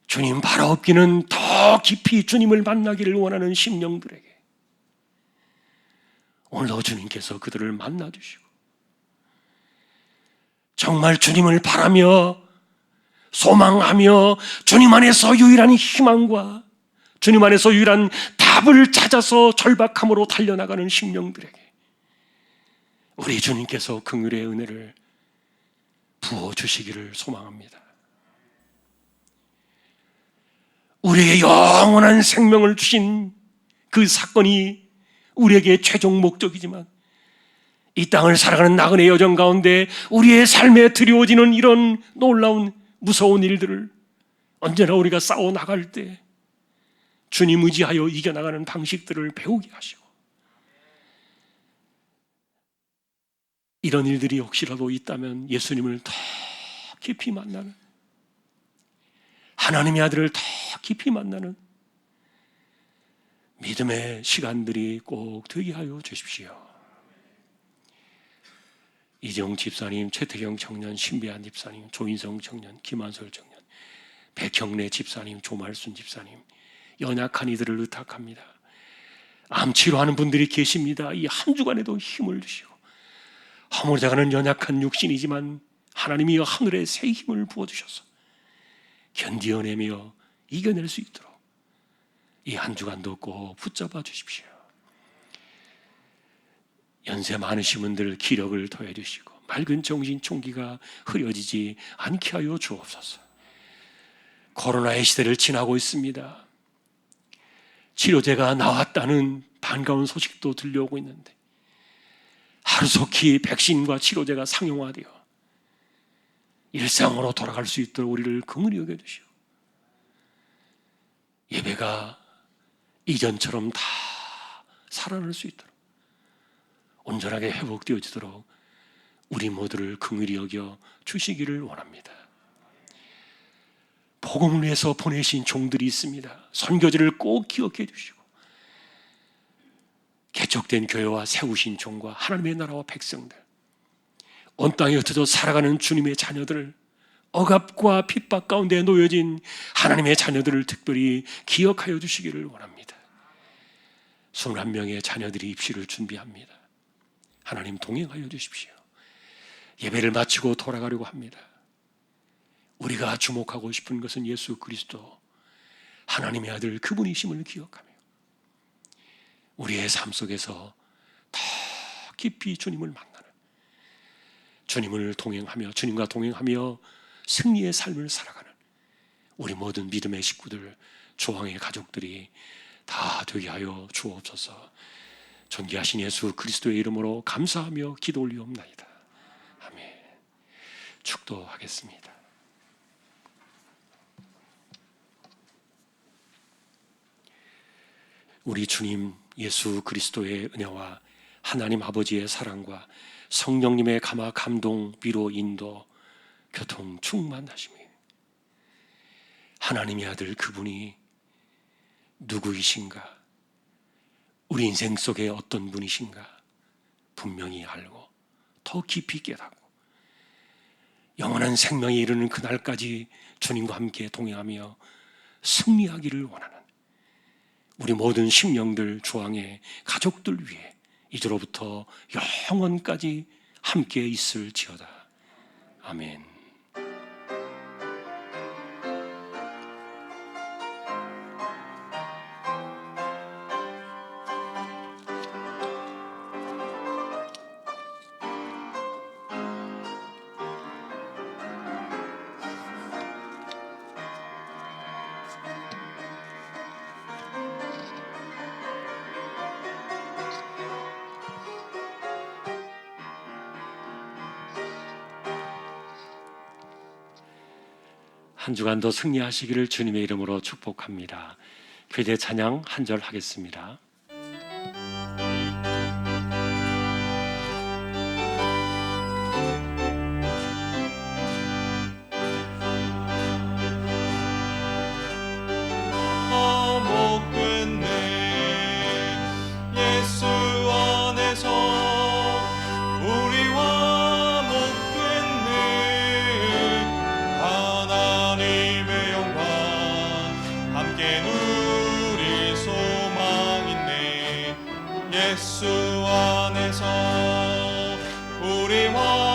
주님 바로 없기는 더 깊이 주님을 만나기를 원하는 심령들에게 오늘도 주님께서 그들을 만나주시고, 정말 주님을 바라며 소망하며 주님 안에서 유일한 희망과 주님 안에서 유일한 답을 찾아서 절박함으로 달려나가는 심령들에게 우리 주님께서 긍휼의 은혜를 부어주시기를 소망합니다. 우리에게 영원한 생명을 주신 그 사건이 우리에게 최종 목적이지만, 이 땅을 살아가는 나그네 여정 가운데 우리의 삶에 드리워지는 이런 놀라운 무서운 일들을 언제나 우리가 싸워 나갈 때 주님 의지하여 이겨나가는 방식들을 배우게 하시고, 이런 일들이 혹시라도 있다면 예수님을 더 깊이 만나는, 하나님의 아들을 더 깊이 만나는 믿음의 시간들이 꼭 되게 하여 주십시오. 이정 집사님, 최태경 청년, 신배한 집사님, 조인성 청년, 김한솔 청년, 백형래 집사님, 조말순 집사님, 연약한 이들을 의탁합니다. 암 치료하는 분들이 계십니다. 이 한 주간에도 힘을 주시고, 허물져가는 연약한 육신이지만 하나님이 하늘의 새 힘을 부어주셔서 견디어내며 이겨낼 수 있도록 이 한 주간도 꼭 붙잡아 주십시오. 연세 많으신 분들 기력을 더해 주시고, 맑은 정신 총기가 흐려지지 않게 하여 주옵소서. 코로나의 시대를 지나고 있습니다. 치료제가 나왔다는 반가운 소식도 들려오고 있는데, 하루속히 백신과 치료제가 상용화되어 일상으로 돌아갈 수 있도록 우리를 긍휼히 여겨주시오. 예배가 이전처럼 다 살아날 수 있도록, 온전하게 회복되어지도록 우리 모두를 긍휼히 여겨 주시기를 원합니다. 복음을 위해서 보내신 종들이 있습니다. 선교지를 꼭 기억해 주시고 개척된 교회와 세우신 종과 하나님의 나라와 백성들, 온 땅에 흩어져 살아가는 주님의 자녀들, 억압과 핍박 가운데 놓여진 하나님의 자녀들을 특별히 기억하여 주시기를 원합니다. 21명의 자녀들이 입시를 준비합니다. 하나님 동행하여 주십시오. 예배를 마치고 돌아가려고 합니다. 우리가 주목하고 싶은 것은 예수 그리스도, 하나님의 아들 그분이심을 기억하며 우리의 삶 속에서 더 깊이 주님을 만나는, 주님을 동행하며 주님과 동행하며 승리의 삶을 살아가는 우리 모든 믿음의 식구들, 조항의 가족들이 다 되게 하여 주옵소서. 존귀하신 예수 그리스도의 이름으로 감사하며 기도 올리옵나이다. 아멘. 축도하겠습니다. 우리 주님 예수 그리스도의 은혜와 하나님 아버지의 사랑과 성령님의 감화, 감동, 위로, 인도, 교통, 충만하심이, 하나님의 아들 그분이 누구이신가, 우리 인생 속에 어떤 분이신가 분명히 알고 더 깊이 깨닫고 영원한 생명에 이르는 그날까지 주님과 함께 동행하며 승리하기를 원하는 우리 모든 심령들, 조항의 가족들 위해 이제로부터 영원까지 함께 있을지어다. 아멘. 한 주간도 승리하시기를 주님의 이름으로 축복합니다. 교대 찬양 한 절 하겠습니다. 예수 안에서 우리와